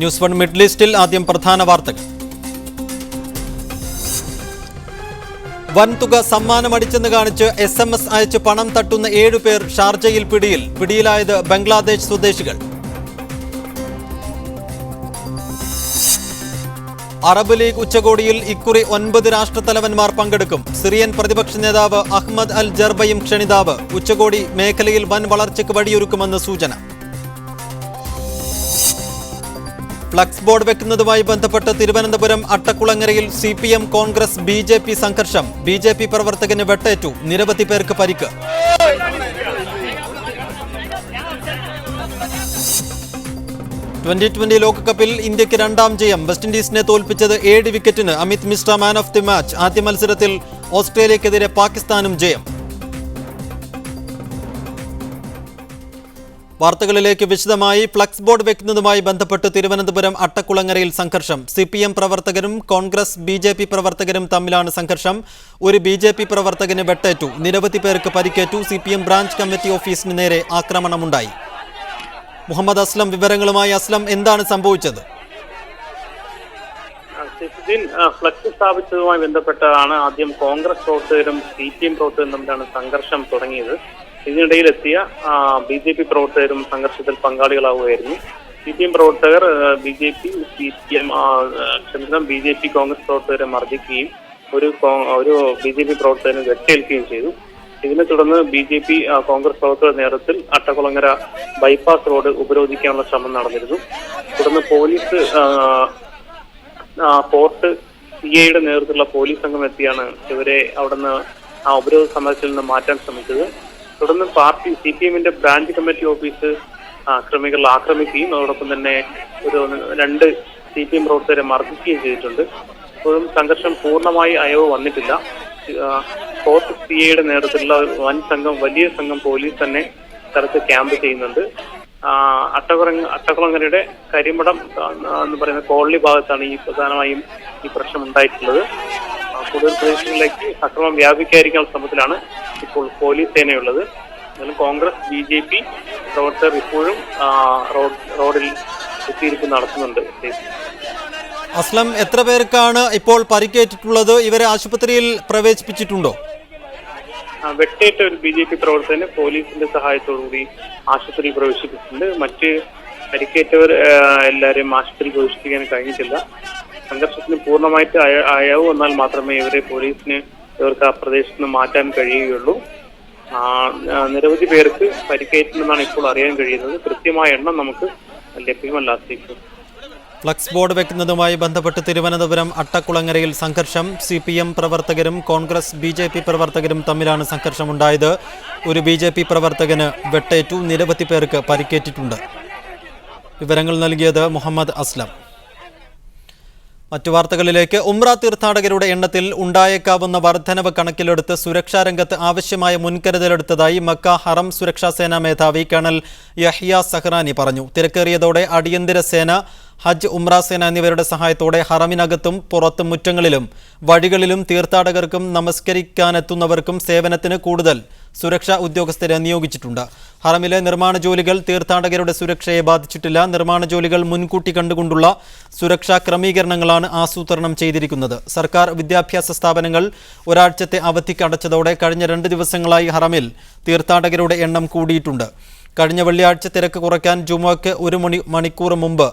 News 1 middle ഈസ്റ്റിൽ ആദ്യം പ്രധാന വാർത്തകൾ. വൻതുക സമ്മാനമടിച്ചെന്ന് കാണിച്ച് SMS അയച്ച് പണം തട്ടുന്ന 7 പേർ ഷാർജയിൽ പിടിയിലായത് ബംഗ്ലാദേശ് സ്വദേശികൾ. അറബ് ലീഗ് ഉച്ചകോടിയിൽ ഇക്കുറി 9 രാഷ്ട്രത്തലവന്മാർ പങ്കെടുക്കും. സിറിയൻ പ്രതിപക്ഷ നേതാവ് അഹ്മദ് അൽ ജർബയും ക്ഷണിതാവ്. ഉച്ചകോടി മേഖലയിൽ വൻ വളർച്ചയ്ക്ക് വഴിയൊരുക്കുമെന്ന് സൂചന. ഫ്ലക്സ് ബോർഡ് വെക്കുന്നതുമായി ബന്ധപ്പെട്ട് തിരുവനന്തപുരം അട്ടക്കുളങ്ങരയിൽ CPM കോൺഗ്രസ് BJP സംഘർഷം. BJP പ്രവർത്തകന് വെട്ടേറ്റു, നിരവധി പേർക്ക് പരിക്ക്. T20 ലോകകപ്പിൽ ഇന്ത്യക്ക് 2ാം ജയം. വെസ്റ്റ് ഇൻഡീസിനെ തോൽപ്പിച്ചത് 7 വിക്കറ്റിന്. Amit Mishra man of the match. ആദ്യ മത്സരത്തിൽ ഓസ്ട്രേലിയക്കെതിരെ പാകിസ്ഥാനും ജയം. വാർത്തകളിലേക്ക് വിശദമായി. ഫ്ലക്സ് ബോർഡ് വെക്കുന്നതുമായി ബന്ധപ്പെട്ട് തിരുവനന്തപുരം അട്ടക്കുളങ്ങരയിൽ സംഘർഷം. CPM പ്രവർത്തകരും കോൺഗ്രസ് BJP പ്രവർത്തകരും തമ്മിലാണ് സംഘർഷം. ഒരു BJP പ്രവർത്തകന് വെട്ടേറ്റു, നിരവധി പേർക്ക് പരിക്കേറ്റു. CPM ബ്രാഞ്ച് കമ്മിറ്റി ഓഫീസിന് നേരെ ആക്രമണമുണ്ടായി. മുഹമ്മദ് അസ്ലം വിവരങ്ങളുമായി. അസ്ലം, എന്താണ് സംഭവിച്ചത്? ഫ്ലക്സ് സ്ഥാപിച്ചതുമായി ബന്ധപ്പെട്ടാണ് ആദ്യം കോൺഗ്രസ് പ്രവർത്തകരും CPM പ്രവർത്തകരും തമ്മിലാണ് സംഘർഷം തുടങ്ങിയത്. ഇതിനിടയിലെത്തിയ BJP പ്രവർത്തകരും സംഘർഷത്തിൽ പങ്കാളികളാവുകയായിരുന്നു. CPM പ്രവർത്തകർ BJP കോൺഗ്രസ് പ്രവർത്തകരെ മർദ്ദിക്കുകയും ഒരു BJP പ്രവർത്തകന് വെട്ടേൽക്കുകയും ചെയ്തു. ഇതിനെ തുടർന്ന് BJP കോൺഗ്രസ് പ്രവർത്തകരുടെ നേതൃത്വത്തിൽ അട്ടക്കുളങ്ങര ബൈപ്പാസ് റോഡ് ഉപരോധിക്കാനുള്ള ശ്രമം നടന്നിരുന്നു. തുടർന്ന് പോലീസ് ഫോർട്ട് CIയുടെ നേതൃത്വത്തിലുള്ള പോലീസ് സംഘം എത്തിയാണ് ഇവരെ അവിടുന്ന് ആ ഉപരോധ സമരത്തിൽ നിന്ന് മാറ്റാൻ ശ്രമിച്ചത്. തുടർന്ന് പാർട്ടി CPMന്റെ ബ്രാഞ്ച് കമ്മിറ്റി ഓഫീസ് ക്രമികൾ ആക്രമിക്കുകയും അതോടൊപ്പം തന്നെ 2 CPM പ്രവർത്തകരെ മർദ്ദിക്കുകയും ചെയ്തിട്ടുണ്ട്. ഇപ്പോഴും സംഘർഷം പൂർണ്ണമായി അയവ് വന്നിട്ടില്ല. ഫോർട്ട് CIയുടെ നേതൃത്വത്തിലുള്ള വലിയ സംഘം പോലീസ് തന്നെ സ്ഥലത്ത് ക്യാമ്പ് ചെയ്യുന്നുണ്ട്. അട്ടക്കുളങ്ങരയുടെ കരിമടം എന്ന് പറയുന്ന കോളനി ഭാഗത്താണ് പ്രധാനമായും ഈ പ്രശ്നം ഉണ്ടായിട്ടുള്ളത്. കൂടുതൽ പ്രദേശങ്ങളിലേക്ക് അക്രമം വ്യാപിക്കാതിരിക്കാനുള്ള ശ്രമത്തിലാണ് ഇപ്പോൾ പോലീസ് സേനയുള്ളത്. എന്നാലും കോൺഗ്രസ് BJP പ്രവർത്തകർ ഇപ്പോഴും റോഡിൽ കുത്തിയിരിപ്പ് നടത്തുന്നുണ്ട്. അസ്ലം, എത്ര പേർക്കാണ് ഇപ്പോൾ പരിക്കേറ്റിട്ടുള്ളത്? ഇവരെ ആശുപത്രിയിൽ പ്രവേശിപ്പിച്ചിട്ടുണ്ടോ? വെട്ടേറ്റ ഒരു BJP പ്രവർത്തകന് പോലീസിന്റെ സഹായത്തോടുകൂടി ആശുപത്രിയിൽ പ്രവേശിപ്പിച്ചിട്ടുണ്ട്. മറ്റ് പരിക്കേറ്റവർ എല്ലാവരെയും ആശുപത്രിയിൽ പ്രവേശിപ്പിക്കാൻ കഴിഞ്ഞിട്ടില്ല. സംഘർഷത്തിന് പൂർണ്ണമായിട്ട് അയവ് വന്നാൽ മാത്രമേ ഇവർക്ക് ആ പ്രദേശത്ത് നിന്ന് മാറ്റാൻ കഴിയുകയുള്ളൂ. നിരവധി പേർക്ക് പരിക്കേറ്റെന്നാണ് ഇപ്പോൾ അറിയാൻ കഴിയുന്നത്. കൃത്യമായ എണ്ണം നമുക്ക് ലഭ്യമല്ല. ഫ്ലക്സ് ബോർഡ് വെക്കുന്നതുമായി ബന്ധപ്പെട്ട് തിരുവനന്തപുരം അട്ടക്കുളങ്ങരയിൽ സംഘർഷം. CPM പ്രവർത്തകരും കോൺഗ്രസ് BJP പ്രവർത്തകരും തമ്മിലാണ് സംഘർഷമുണ്ടായത്. ഒരു BJP പ്രവർത്തകന് വെട്ടേറ്റു, നിരവധി പേർക്ക് പരിക്കേറ്റിട്ടുണ്ട്. വിവരങ്ങൾ നൽകിയത് മുഹമ്മദ് അസ്ലം. മറ്റു വാർത്തകളിലേക്ക്. ഉംറ തീർത്ഥാടകരുടെ എണ്ണത്തിൽ ഉണ്ടായേക്കാവുന്ന വർധനവ് കണക്കിലെടുത്ത് സുരക്ഷാ രംഗത്ത് ആവശ്യമായ മുൻകരുതലെടുത്തതായി മക്ക ഹറം സുരക്ഷാ സേനാ മേധാവി കേണൽ യഹ്യ സഹ്റാനി പറഞ്ഞു. തിരക്കേറിയതോടെ അടിയന്തര സേന, ഹജ്ജ് ഉംറ സേന എന്നിവരുടെ സഹായത്തോടെ ഹറമിനകത്തും പുറത്തും മുറ്റങ്ങളിലും വഴികളിലും തീർത്ഥാടകർക്കും നമസ്കരിക്കാനെത്തുന്നവർക്കും സേവനത്തിന് കൂടുതൽ സുരക്ഷാ ഉദ്യോഗസ്ഥരെ നിയോഗിച്ചിട്ടുണ്ട്. ഹറമിലെ നിർമ്മാണ ജോലികൾ തീർത്ഥാടകരുടെ സുരക്ഷയെ ബാധിച്ചിട്ടില്ല. നിർമ്മാണ ജോലികൾ മുൻകൂട്ടി കണ്ടുകൊണ്ടുള്ള സുരക്ഷാ ക്രമീകരണങ്ങളാണ് ആസൂത്രണം ചെയ്തിരിക്കുന്നത്. സർക്കാർ വിദ്യാഭ്യാസ സ്ഥാപനങ്ങൾ ഒരാഴ്ചത്തെ അവധിക്ക് അടച്ചതോടെ കഴിഞ്ഞ 2 ദിവസങ്ങളായി ഹറമിൽ തീർത്ഥാടകരുടെ എണ്ണം കൂടിയിട്ടുണ്ട്. കഴിഞ്ഞ വെള്ളിയാഴ്ച തിരക്ക് കുറയ്ക്കാൻ ജുമുഅക്ക് 1 മണിക്കൂർ മുമ്പ്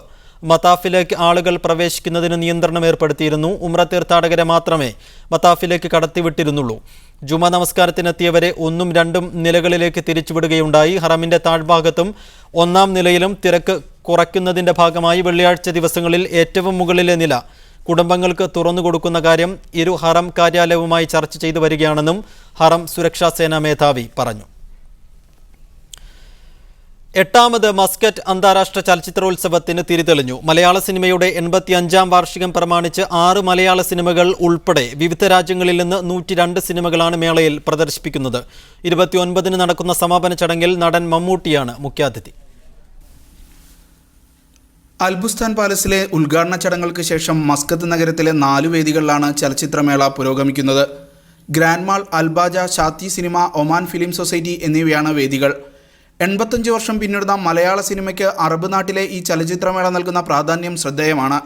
മതാഫിലേക്ക് ആളുകൾ പ്രവേശിക്കുന്നതിന് നിയന്ത്രണം ഏർപ്പെടുത്തിയിരുന്നു. ഉംറ തീർത്ഥാടകരെ മാത്രമേ മതാഫിലേക്ക് കടത്തിവിട്ടിരുന്നുള്ളൂ. ജുമ നമസ്കാരത്തിനെത്തിയവരെ 1ഉം 2ഉം നിലകളിലേക്ക് തിരിച്ചുവിടുകയുണ്ടായി. ഹറമിന്റെ താഴ്ഭാഗത്തും 1ാം നിലയിലും തിരക്ക് കുറയ്ക്കുന്നതിന്റെ ഭാഗമായി വെള്ളിയാഴ്ച ദിവസങ്ങളിൽ ഏറ്റവും മുകളിലെ നില കുടുംബങ്ങൾക്ക് തുറന്നുകൊടുക്കുന്ന കാര്യം ഇരു ഹറം കാര്യാലയവുമായി ചർച്ച ചെയ്തു വരികയാണെന്നും ഹറം സുരക്ഷാ സേനാ മേധാവി പറഞ്ഞു. 8ാമത് മസ്കറ്റ് അന്താരാഷ്ട്ര ചലച്ചിത്രോത്സവത്തിന് തിരിതെളിഞ്ഞു. മലയാള സിനിമയുടെ 85ാം വാർഷികം പ്രമാണിച്ച് 6 മലയാള സിനിമകൾ ഉൾപ്പെടെ വിവിധ രാജ്യങ്ങളിൽ നിന്ന് 102 സിനിമകളാണ് മേളയിൽ പ്രദർശിപ്പിക്കുന്നത്. 29-ന് നടക്കുന്ന സമാപന ചടങ്ങിൽ നടൻ മമ്മൂട്ടിയാണ് മുഖ്യാതിഥി. അൽബുസ്ഥാൻ പാലസിലെ ഉദ്ഘാടന ചടങ്ങുകൾക്ക് ശേഷം മസ്കത്ത് നഗരത്തിലെ 4 വേദികളിലാണ് ചലച്ചിത്രമേള പുരോഗമിക്കുന്നത്. Grand mall, Al Bahja, Shatti cinema, Oman film society എന്നിവയാണ് വേദികൾ. 85 വർഷം പിന്നിടുന്ന മലയാള സിനിമയ്ക്ക് അറബ് നാട്ടിലെ ഈ ചലച്ചിത്രമേള നൽകുന്ന പ്രാധാന്യം ശ്രദ്ധേയമാണ്.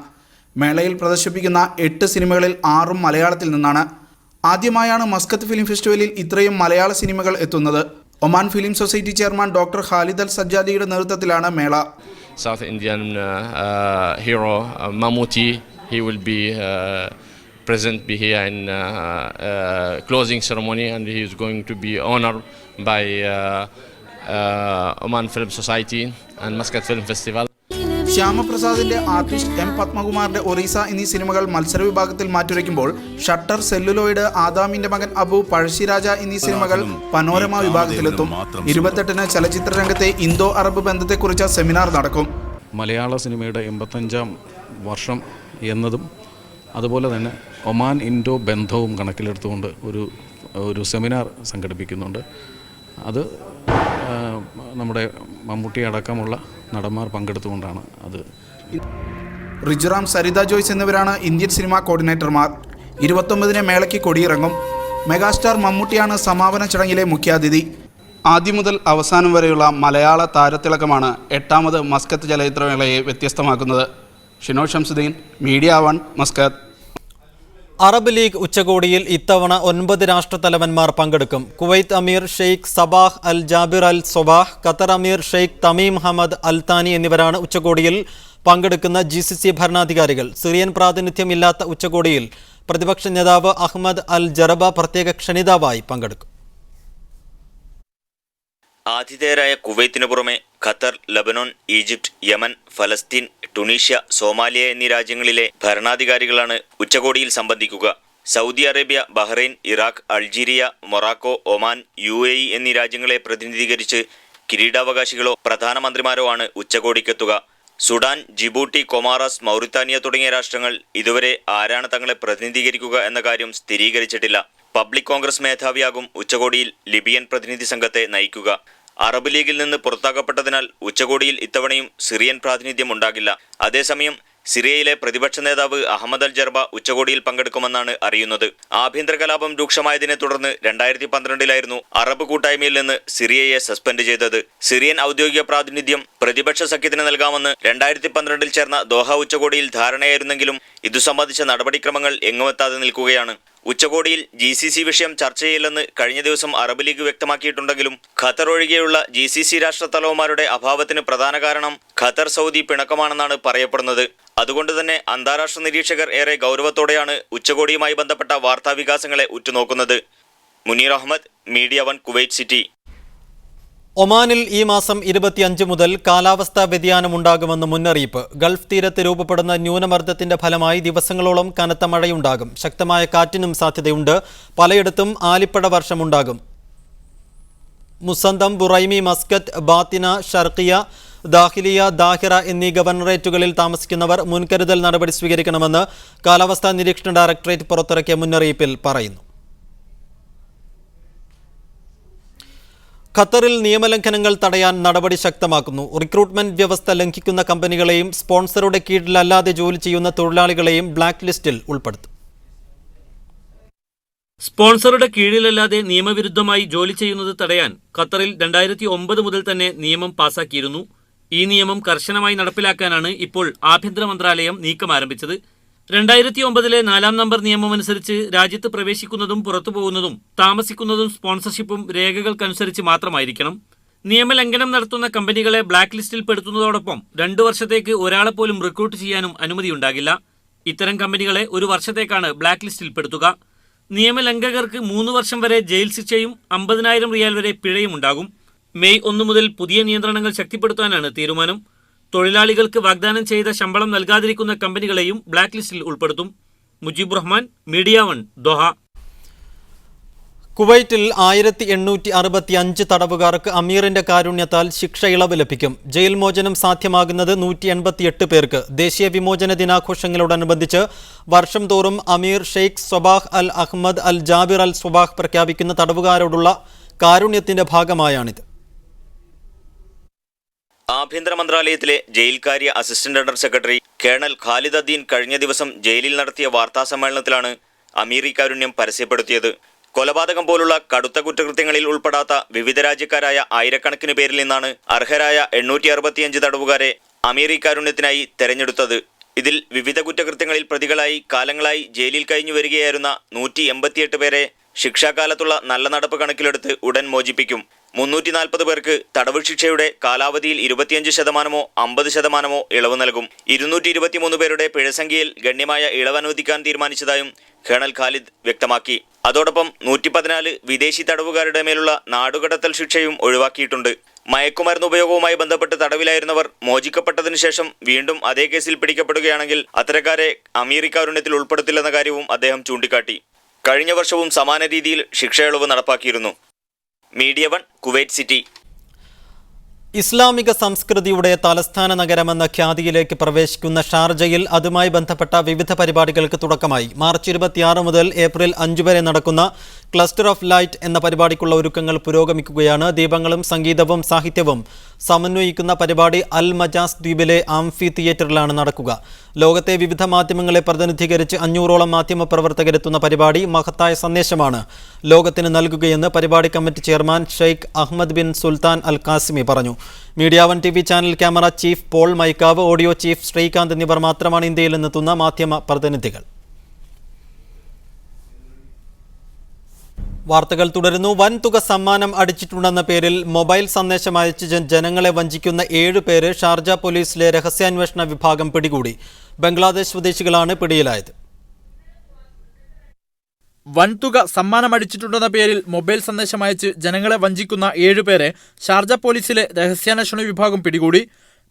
മേളയിൽ പ്രദർശിപ്പിക്കുന്ന 8 സിനിമകളിൽ 6 മലയാളത്തിൽ നിന്നാണ്. ആദ്യമായാണ് മസ്കത്ത് ഫിലിം ഫെസ്റ്റിവലിൽ ഇത്രയും മലയാള സിനിമകൾ എത്തുന്നത്. Oman film society chairman doctor Khalid Al സജ്ജാദിയുടെ നേതൃത്വത്തിലാണ് മേള. South Indian hero Mammootty, he will be present be here in closing ceremony, and he is going to be honored by Oman Film Society and Muscat Film Festival. ശ്യാമപ്രസാദിന്റെ artist M പത്മകുമാറിന്റെ ഒറീസ എന്നീ സിനിമകൾ മത്സര വിഭാഗത്തിൽ മാറ്റുരയ്ക്കുമ്പോൾ shutter, celluloid, ആദാമിന്റെ മകൻ അബു, പഴശ്ശിരാജ എന്നീ സിനിമകൾ panorama വിഭാഗത്തിലെത്തും. 28-ന് ചലച്ചിത്ര രംഗത്തെ ഇന്തോ അറബ് ബന്ധത്തെക്കുറിച്ച് സെമിനാർ നടക്കും. മലയാള സിനിമയുടെ 85-ാം വർഷം എന്നതും അതുപോലെ തന്നെ ഒമാൻ ഇൻഡോ ബന്ധവും കണക്കിലെടുത്തുകൊണ്ട് ഒരു സെമിനാർ സംഘടിപ്പിക്കുന്നുണ്ട്. അത് നമ്മുടെ മമ്മൂട്ടി അടക്കമുള്ള നടന്മാർ പങ്കെടുത്തുകൊണ്ടാണ് അത്. റിജുറാം, സരിത ജോയ്സ് എന്നിവരാണ് ഇന്ത്യൻ സിനിമാ കോർഡിനേറ്റർമാർ. 29-ന് മേളയ്ക്ക് കൊടിയിറങ്ങും. മെഗാസ്റ്റാർ മമ്മൂട്ടിയാണ് സമാപന ചടങ്ങിലെ മുഖ്യാതിഥി. ആദ്യം മുതൽ അവസാനം വരെയുള്ള മലയാള താരത്തിളക്കമാണ് 8ാമത് മസ്കത്ത് ചലച്ചിത്രമേളയെ വ്യത്യസ്തമാക്കുന്നത്. Shino Shamsuddin, media 1, Muscat. Arab League ഉച്ചകോടിയിൽ ഇത്തവണ 9 രാഷ്ട്രത്തലവന്മാർ പങ്കെടുക്കും. കുവൈത്ത് അമീർ Sheikh Sabah Al Jaber Al Sabah, Qatar അമീർ Sheikh Tamim Hamad Al Thani എന്നിവരാണ് ഉച്ചകോടിയിൽ പങ്കെടുക്കുന്ന GCC ഭരണാധികാരികൾ. സിറിയൻ പ്രാതിനിധ്യം ഇല്ലാത്ത ഉച്ചകോടിയിൽ പ്രതിപക്ഷ നേതാവ് അഹ്മദ് അൽ ജറബ പ്രത്യേക ക്ഷണിതാവായി പങ്കെടുക്കും. ആതിഥേയരായ കുവൈത്തിനു പുറമെ ഖത്തർ, ലബനോൻ, ഈജിപ്ത്, യമൻ, ഫലസ്തീൻ, ടുണീഷ്യ, സോമാലിയ എന്നീ രാജ്യങ്ങളിലെ ഭരണാധികാരികളാണ് ഉച്ചകോടിയിൽ സംബന്ധിക്കുക. Saudi Arabia, Bahrain, Iraq, Algeria, Morocco, Oman, UAE എന്നീ രാജ്യങ്ങളെ പ്രതിനിധീകരിച്ച് കിരീടാവകാശികളോ പ്രധാനമന്ത്രിമാരോ ആണ് ഉച്ചകോടിക്കെത്തുക. സുഡാൻ, ജിബൂട്ടി, കൊമാറസ്, മൗറിത്താനിയ തുടങ്ങിയ രാഷ്ട്രങ്ങൾ ഇതുവരെ ആരാണ് തങ്ങളെ പ്രതിനിധീകരിക്കുക എന്ന കാര്യം സ്ഥിരീകരിച്ചിട്ടില്ല. പബ്ലിക് കോൺഗ്രസ് മേധാവിയാകും ഉച്ചകോടിയിൽ ലിബിയൻ പ്രതിനിധി സംഘത്തെ നയിക്കുക. അറബ് ലീഗിൽ നിന്ന് പുറത്താക്കപ്പെട്ടതിനാൽ ഉച്ചകോടിയിൽ ഇത്തവണയും സിറിയൻ പ്രാതിനിധ്യം ഉണ്ടാകില്ല. അതേസമയം സിറിയയിലെ പ്രതിപക്ഷ നേതാവ് അഹമ്മദ് അൽ ജർബ ഉച്ചകോടിയിൽ പങ്കെടുക്കുമെന്നാണ് അറിയുന്നത്. ആഭ്യന്തര കലാപം രൂക്ഷമായതിനെ തുടർന്ന് 2012-ലായിരുന്നു അറബ് കൂട്ടായ്മയിൽ നിന്ന് സിറിയയെ സസ്പെൻഡ് ചെയ്തത്. സിറിയൻ ഔദ്യോഗിക പ്രാതിനിധ്യം പ്രതിപക്ഷ സഖ്യത്തിന് നൽകാമെന്ന് 2012-ൽ ചേർന്ന ദോഹ ഉച്ചകോടിയിൽ ധാരണയായിരുന്നെങ്കിലും ഇതു സംബന്ധിച്ച നടപടിക്രമങ്ങൾ എങ്ങുമെത്താതെ നിൽക്കുകയാണ്. ഉച്ചകോടിയിൽ GCC വിഷയം ചർച്ച ചെയ്യില്ലെന്ന് കഴിഞ്ഞ ദിവസം അറബ് ലീഗ് വ്യക്തമാക്കിയിട്ടുണ്ടെങ്കിലും ഖത്തർ ഒഴികെയുള്ള GCC രാഷ്ട്രത്തലവന്മാരുടെ അഭാവത്തിന് പ്രധാന കാരണം ഖത്തർ സൗദി പിണക്കമാണെന്നാണ് പറയപ്പെടുന്നത്. അതുകൊണ്ട് തന്നെ അന്താരാഷ്ട്ര നിരീക്ഷകർ ഏറെ ഗൗരവത്തോടെയാണ് ഉച്ചകോടിയുമായി ബന്ധപ്പെട്ട വാർത്താവികാസങ്ങളെ ഉറ്റുനോക്കുന്നത്. Muneer Ahmed, media 1, Kuwait City. ഒമാനിൽ ഈ മാസം 25 മുതൽ കാലാവസ്ഥാ വ്യതിയാനമുണ്ടാകുമെന്ന് മുന്നറിയിപ്പ്. ഗൾഫ് തീരത്ത് രൂപപ്പെടുന്ന ന്യൂനമർദ്ദത്തിന്റെ ഫലമായി ദിവസങ്ങളോളം കനത്ത മഴയുണ്ടാകും. ശക്തമായ കാറ്റിനും സാധ്യതയുണ്ട്. പലയിടത്തും ആലിപ്പഴ വർഷമുണ്ടാകും. Musandam, Buraimi, Muscat, Batinah, Sharqiya, Dakhiliya, Dhahira എന്നീ ഗവർണറേറ്റുകളിൽ താമസിക്കുന്നവർ മുൻകരുതൽ നടപടി സ്വീകരിക്കണമെന്ന് കാലാവസ്ഥാ നിരീക്ഷണ ഡയറക്ടറേറ്റ് പുറത്തിറക്കിയ മുന്നറിയിപ്പിൽ പറയുന്നു. ഖത്തറിൽ നിയമലംഘനങ്ങൾ തടയാൻ നടപടി ശക്തമാക്കുന്നു. റിക്രൂട്ട്മെന്റ് വ്യവസ്ഥ ലംഘിക്കുന്ന കമ്പനികളെയും സ്പോൺസറുടെ കീഴിലല്ലാതെ ജോലി ചെയ്യുന്ന തൊഴിലാളികളെയും ബ്ലാക്ക് ലിസ്റ്റിൽ ഉൾപ്പെടുത്തും. സ്പോൺസറുടെ കീഴിലല്ലാതെ നിയമവിരുദ്ധമായി ജോലി ചെയ്യുന്നത് തടയാൻ ഖത്തറിൽ 2009 മുതൽ തന്നെ നിയമം പാസാക്കിയിരുന്നു. ഈ നിയമം കർശനമായി നടപ്പിലാക്കാനാണ് ഇപ്പോൾ ആഭ്യന്തര മന്ത്രാലയം നീക്കം ആരംഭിച്ചത്. 2009-ലെ 4-ാം നമ്പർ നിയമമനുസരിച്ച് രാജ്യത്ത് പ്രവേശിക്കുന്നതും പുറത്തുപോകുന്നതും താമസിക്കുന്നതും സ്പോൺസർഷിപ്പും രേഖകൾക്കനുസരിച്ച് മാത്രമായിരിക്കണം. നിയമലംഘനം നടത്തുന്ന കമ്പനികളെ ബ്ലാക്ക് ലിസ്റ്റിൽ പെടുത്തുന്നതോടൊപ്പം 2 വർഷത്തേക്ക് ഒരാളെപ്പോലും റിക്രൂട്ട് ചെയ്യാനും അനുമതിയുണ്ടാകില്ല. ഇത്തരം കമ്പനികളെ 1 വർഷത്തേക്കാണ് ബ്ലാക്ക് ലിസ്റ്റിൽ പെടുത്തുക. നിയമലംഘകർക്ക് 3 വർഷം വരെ ജയിൽ ശിക്ഷയും 50,000 റിയാൽ വരെ പിഴയും ഉണ്ടാകും. മെയ് 1 മുതൽ പുതിയ നിയന്ത്രണങ്ങൾ ശക്തിപ്പെടുത്താനാണ് തീരുമാനം. തൊഴിലാളികൾക്ക് വാഗ്ദാനം ചെയ്ത ശമ്പളം നൽകാതിരിക്കുന്ന കമ്പനികളെയും ബ്ലാക്ക് ലിസ്റ്റിൽ ഉൾപ്പെടുത്തും. Mujeeb Rahman, media 1, Doha. കുവൈറ്റിൽ 1865 തടവുകാർക്ക് അമീറിന്റെ കാരുണ്യത്താൽ ശിക്ഷ ഇളവ് ലഭിക്കും. ജയിൽ മോചനം സാധ്യമാകുന്നത് 188 പേർക്ക്. ദേശീയ വിമോചന ദിനാഘോഷങ്ങളോടനുബന്ധിച്ച് വർഷം തോറും Amir Sheikh Sabah Al Ahmad Al Jaber Al Sabah പ്രഖ്യാപിക്കുന്ന തടവുകാരോടുള്ള കാരുണ്യത്തിന്റെ ഭാഗമായാണിത്. ആഭ്യന്തര മന്ത്രാലയത്തിലെ ജയിൽകാര്യ assistant under secretary colonel Khalid Addin കഴിഞ്ഞ ദിവസം ജയിലിൽ നടത്തിയ വാർത്താസമ്മേളനത്തിലാണ് അമീറി കാരുണ്യം പരസ്യപ്പെടുത്തിയത്. കൊലപാതകം പോലുള്ള കടുത്ത കുറ്റകൃത്യങ്ങളിൽ ഉൾപ്പെടാത്ത വിവിധ രാജ്യക്കാരായ ആയിരക്കണക്കിന് പേരിൽ നിന്നാണ് അർഹരായ 865 തടവുകാരെ അമീറി കാരുണ്യത്തിനായി തെരഞ്ഞെടുത്തത്. ഇതിൽ വിവിധ കുറ്റകൃത്യങ്ങളിൽ പ്രതികളായി കാലങ്ങളായി ജയിലിൽ കഴിഞ്ഞു വരികയായിരുന്ന 188 പേരെ ശിക്ഷാകാലത്തുള്ള നല്ല നടപ്പ് കണക്കിലെടുത്ത് ഉടൻ മോചിപ്പിക്കും. 340 പേർക്ക് തടവ് ശിക്ഷയുടെ കാലാവധിയിൽ 25%, 50% ഇളവ് നൽകും. 223 പേരുടെ പിഴസംഖ്യയിൽ ഗണ്യമായ ഇളവ് അനുവദിക്കാൻ തീരുമാനിച്ചതായും കേണൽ ഖാലിദ് വ്യക്തമാക്കി. അതോടൊപ്പം 114 വിദേശി തടവുകാരുടെ മേലുള്ള നാടുകടത്തൽ ശിക്ഷയും ഒഴിവാക്കിയിട്ടുണ്ട്. മയക്കുമരുന്ന് ഉപയോഗവുമായി ബന്ധപ്പെട്ട് തടവിലായിരുന്നവർ മോചിക്കപ്പെട്ടതിനു ശേഷം വീണ്ടും അതേ കേസിൽ പിടിക്കപ്പെടുകയാണെങ്കിൽ അത്തരക്കാരെ അമീറി കാരുണ്യത്തിൽ ഉൾപ്പെടുത്തില്ലെന്ന കാര്യവും അദ്ദേഹം ചൂണ്ടിക്കാട്ടി. കഴിഞ്ഞ വർഷവും സമാന രീതിയിൽ ശിക്ഷയിളവ് നടപ്പാക്കിയിരുന്നു. Media 1 Kuwait city. ഇസ്ലാമിക സംസ്കൃതിയുടെ തലസ്ഥാന നഗരമെന്ന ഖ്യാതിയിലേക്ക് പ്രവേശിക്കുന്ന ഷാർജയിൽ അതുമായി ബന്ധപ്പെട്ട വിവിധ പരിപാടികൾക്ക് തുടക്കമായി. മാർച്ച് 26 മുതൽ ഏപ്രിൽ 5 വരെ നടക്കുന്ന ക്ലസ്റ്റർ ഓഫ് ലൈറ്റ് എന്ന പരിപാടിക്കുള്ള ഒരുക്കങ്ങൾ പുരോഗമിക്കുകയാണ്. ദീപങ്ങളും സംഗീതവും സാഹിത്യവും സമന്വയിക്കുന്ന പരിപാടി അൽ മജാസ് ദ്വീപിലെ ആംഫി തിയേറ്ററിലാണ് നടക്കുക. ലോകത്തെ വിവിധ മാധ്യമങ്ങളെ പ്രതിനിധീകരിച്ച് 500ഓളം മാധ്യമപ്രവർത്തകരെത്തുന്ന പരിപാടി മഹത്തായ സന്ദേശമാണ് ലോകത്തിന് നൽകുകയെന്ന് പരിപാടി committee chairman Sheikh Ahmed bin Sultan Al Qasimi പറഞ്ഞു. Media 1 TV channel camera chief Paul മൈക്കാവ്, ഓഡിയോ ചീഫ് ശ്രീകാന്ത് എന്നിവർ മാത്രമാണ് ഇന്ത്യയിൽ നിന്നെത്തുന്ന മാധ്യമ പ്രതിനിധികൾ. വാർത്തകൾ തുടരുന്നു. വൻതുക സമ്മാനം അടിച്ചിട്ടുണ്ടെന്ന പേരിൽ മൊബൈൽ സന്ദേശം അയച്ച് ജനങ്ങളെ വഞ്ചിക്കുന്ന 7 പേര് ഷാർജ പോലീസിലെ രഹസ്യാന്വേഷണ വിഭാഗം പിടികൂടി. ബംഗ്ലാദേശ് സ്വദേശികളാണ് പിടിയിലായത്. വൻതുക സമ്മാനമടിച്ചിട്ടുണ്ടെന്ന പേരിൽ മൊബൈൽ സന്ദേശം അയച്ച് ജനങ്ങളെ വഞ്ചിക്കുന്ന 7 പേരെ ഷാർജ പോലീസിലെ രഹസ്യാന്വേഷണ വിഭാഗം പിടികൂടി.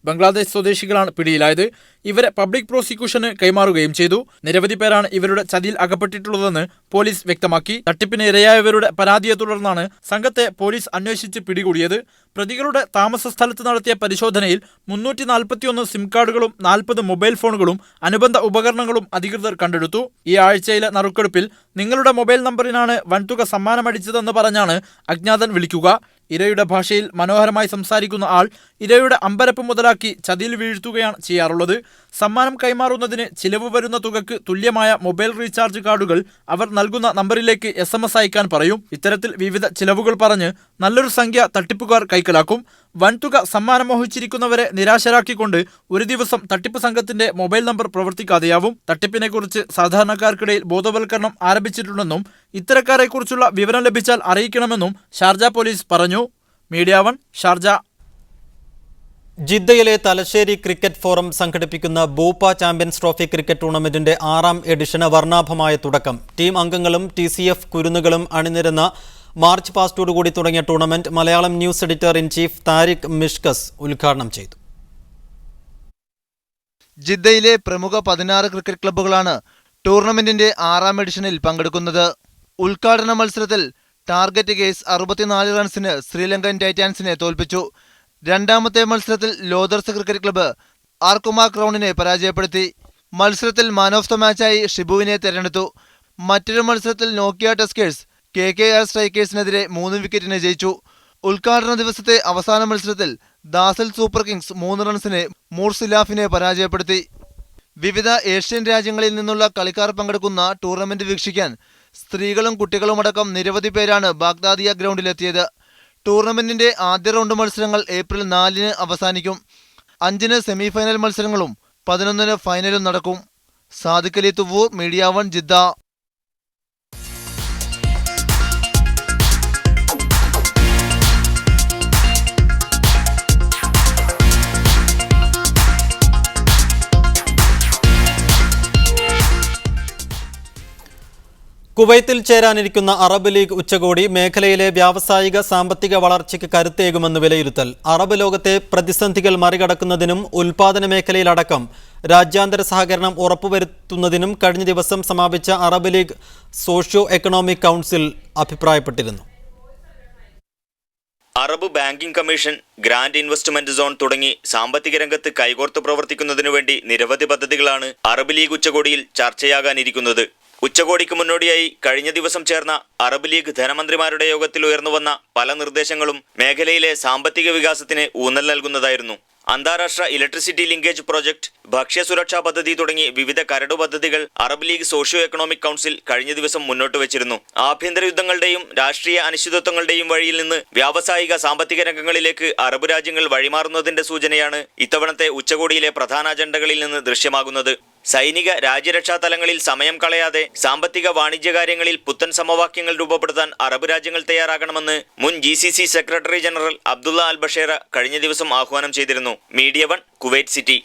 ബംഗ്ലാദേശ് സ്വദേശികളാണ് പിടിയിലായത്. ഇവരെ പബ്ലിക് പ്രോസിക്യൂഷന് കൈമാറുകയും ചെയ്തു. നിരവധി പേരാണ് ഇവരുടെ ചതിയിൽ അകപ്പെട്ടിട്ടുള്ളതെന്ന് പോലീസ് വ്യക്തമാക്കി. തട്ടിപ്പിന് ഇരയായവരുടെ പരാതിയെ തുടർന്നാണ് സംഘത്തെ പോലീസ് അന്വേഷിച്ച് പിടികൂടിയത്. പ്രതികളുടെ താമസ സ്ഥലത്ത് നടത്തിയ പരിശോധനയിൽ 341 സിം കാർഡുകളും 40 മൊബൈൽ ഫോണുകളും അനുബന്ധ ഉപകരണങ്ങളും അധികൃതർ കണ്ടെടുത്തു. ഈ ആഴ്ചയിലെ നറുക്കെടുപ്പിൽ നിങ്ങളുടെ മൊബൈൽ നമ്പറിനാണ് വൻതുക സമ്മാനമടിച്ചതെന്ന് പറഞ്ഞാണ് അജ്ഞാതൻ വിളിക്കുക. ഇരയുടെ ഭാഷയിൽ മനോഹരമായി സംസാരിക്കുന്ന ആൾ ഇരയുടെ അമ്പരപ്പ് മുതലാക്കി ചതിയിൽ വീഴ്ത്തുകയാണ് ചെയ്യാറുള്ളത്. സമ്മാനം കൈമാറുന്നതിന് ചിലവ് വരുന്ന തുകയ്ക്ക് തുല്യമായ മൊബൈൽ റീചാർജ് കാർഡുകൾ അവർ നൽകുന്ന നമ്പറിലേക്ക് SMS അയക്കാൻ പറയും. ഇത്തരത്തിൽ വിവിധ ചിലവുകൾ പറഞ്ഞ് നല്ലൊരു സംഖ്യ തട്ടിപ്പുകാർ കൈക്കലാക്കും. വൻതുക സമ്മാനം മോഹിച്ചിരിക്കുന്നവരെ നിരാശരാക്കിക്കൊണ്ട് ഒരു ദിവസം തട്ടിപ്പ് സംഘത്തിന്റെ മൊബൈൽ നമ്പർ പ്രവർത്തിക്കാതെയാവും. തട്ടിപ്പിനെക്കുറിച്ച് സാധാരണക്കാർക്കിടയിൽ ബോധവൽക്കരണം ആരംഭിച്ചിട്ടുണ്ടെന്നും ഇത്തരക്കാരെക്കുറിച്ചുള്ള വിവരം ലഭിച്ചാൽ അറിയിക്കണമെന്നും ഷാർജ പോലീസ് പറഞ്ഞു. Media 1 Sharjah. ജിദ്ദയിലെ തലശ്ശേരി ക്രിക്കറ്റ് ഫോറം സംഘടിപ്പിക്കുന്ന ബൂപ്പ ചാമ്പ്യൻസ് ട്രോഫി ക്രിക്കറ്റ് ടൂർണമെന്റിന്റെ 6ാം എഡിഷന് വർണ്ണാഭമായ തുടക്കം. ടീം അംഗങ്ങളും TCF കുരുന്നുകളും അണിനിരന്ന മാർച്ച് പാസ്റ്റോടുകൂടി തുടങ്ങിയ tournament Malayalam news editor in chief Tariq മിഷ്കസ് ഉദ്ഘാടനം ചെയ്തു. ജിദ്ദയിലെ പ്രമുഖ 16 ക്രിക്കറ്റ് ക്ലബ്ബുകളാണ് ടൂർണമെന്റിന്റെ 6ാം എഡിഷനിൽ പങ്കെടുക്കുന്നത്. ഉദ്ഘാടന മത്സരത്തിൽ ടാർഗറ്റ് കേസ് 64 റൺസിന് ശ്രീലങ്കൻ ടൈറ്റാൻസിനെ തോൽപ്പിച്ചു. രണ്ടാമത്തെ മത്സരത്തിൽ ലോദർസ് ക്രിക്കറ്റ് ക്ലബ്ബ് ആർക്കുമ ക്രൗണിനെ പരാജയപ്പെടുത്തി. മത്സരത്തിൽ മാൻ ഓഫ് ദ മാച്ചായി ഷിബുവിനെ തെരഞ്ഞെടുത്തു. മറ്റൊരു മത്സരത്തിൽ നോക്കിയ ടസ്കേഴ്സ് KKR സ്ട്രൈക്കേഴ്സിനെതിരെ 3 വിക്കറ്റിന് ജയിച്ചു. ഉദ്ഘാടന ദിവസത്തെ അവസാന മത്സരത്തിൽ ദാസൽ സൂപ്പർ കിങ്സ് 3 റൺസിന് മൂർസിലാഫിനെ പരാജയപ്പെടുത്തി. വിവിധ ഏഷ്യൻ രാജ്യങ്ങളിൽ നിന്നുള്ള കളിക്കാർ പങ്കെടുക്കുന്ന ടൂർണമെന്റ് വീക്ഷിക്കാൻ സ്ത്രീകളും കുട്ടികളുമടക്കം നിരവധി പേരാണ് ബാഗ്ദാദിയ ഗ്രൗണ്ടിലെത്തിയത്. ടൂർണമെന്റിന്റെ ആദ്യ റൗണ്ട് മത്സരങ്ങൾ ഏപ്രിൽ 4-ന് അവസാനിക്കും. 5-ന് സെമിഫൈനൽ മത്സരങ്ങളും 11-ന് ഫൈനലും നടക്കും. Sadiq Ali Thuvvur, media 1 Jeddah. കുവൈത്തിൽ ചേരാനിരിക്കുന്ന അറബ് ലീഗ് ഉച്ചകോടി മേഖലയിലെ വ്യാവസായിക സാമ്പത്തിക വളർച്ചയ്ക്ക് കരുത്തേകുമെന്ന് വിലയിരുത്തൽ. അറബ് ലോകത്തെ പ്രതിസന്ധികൾ മറികടക്കുന്നതിനും ഉൽപാദന മേഖലയിലടക്കം രാജ്യാന്തര സഹകരണം ഉറപ്പുവരുത്തുന്നതിനും കഴിഞ്ഞ ദിവസം സമാപിച്ച Arab league socio economic council അഭിപ്രായപ്പെട്ടിരുന്നു. Arab banking commission, grand investment zone തുടങ്ങി സാമ്പത്തിക രംഗത്ത് കൈകോർത്ത് പ്രവർത്തിക്കുന്നതിനു വേണ്ടി നിരവധി പദ്ധതികളാണ് അറബ് ലീഗ് ഉച്ചകോടിയിൽ ചർച്ചയാകാനിരിക്കുന്നത്. ഉച്ചകോടിക്ക് മുന്നോടിയായി കഴിഞ്ഞ ദിവസം ചേർന്ന അറബ് ലീഗ് ധനമന്ത്രിമാരുടെ യോഗത്തിൽ ഉയർന്നുവന്ന പല നിർദ്ദേശങ്ങളും മേഖലയിലെ സാമ്പത്തിക വികാസത്തിന് ഊന്നൽ നൽകുന്നതായിരുന്നു. അന്താരാഷ്ട്ര ഇലക്ട്രിസിറ്റി ലിങ്കേജ് പ്രോജക്ട്, ഭക്ഷ്യസുരക്ഷാ പദ്ധതി തുടങ്ങി വിവിധ കരട് പദ്ധതികൾ Arab league socio economic council കഴിഞ്ഞ ദിവസം മുന്നോട്ട് വെച്ചിരുന്നു. ആഭ്യന്തര യുദ്ധങ്ങളുടെയും രാഷ്ട്രീയ അനിശ്ചിതത്വങ്ങളുടെയും വഴിയിൽ നിന്ന് വ്യാവസായിക സാമ്പത്തിക രംഗങ്ങളിലേക്ക് അറബ് രാജ്യങ്ങൾ വഴിമാറുന്നതിന്റെ സൂചനയാണ് ഇത്തവണത്തെ ഉച്ചകോടിയിലെ പ്രധാന അജണ്ടകളിൽ നിന്ന് ദൃശ്യമാകുന്നത്. സൈനിക രാജ്യരക്ഷാ തലങ്ങളിൽ സമയം കളയാതെ സാമ്പത്തിക വാണിജ്യകാര്യങ്ങളിൽ പുത്തൻ സമവാക്യങ്ങൾ രൂപപ്പെടുത്താൻ അറബ് രാജ്യങ്ങൾ തയ്യാറാകണമെന്ന് മുൻ GCC secretary general Abdullah Al ബഷേറ കഴിഞ്ഞ ദിവസം ആഹ്വാനം ചെയ്തിരുന്നു. Media 1, Kuwait city.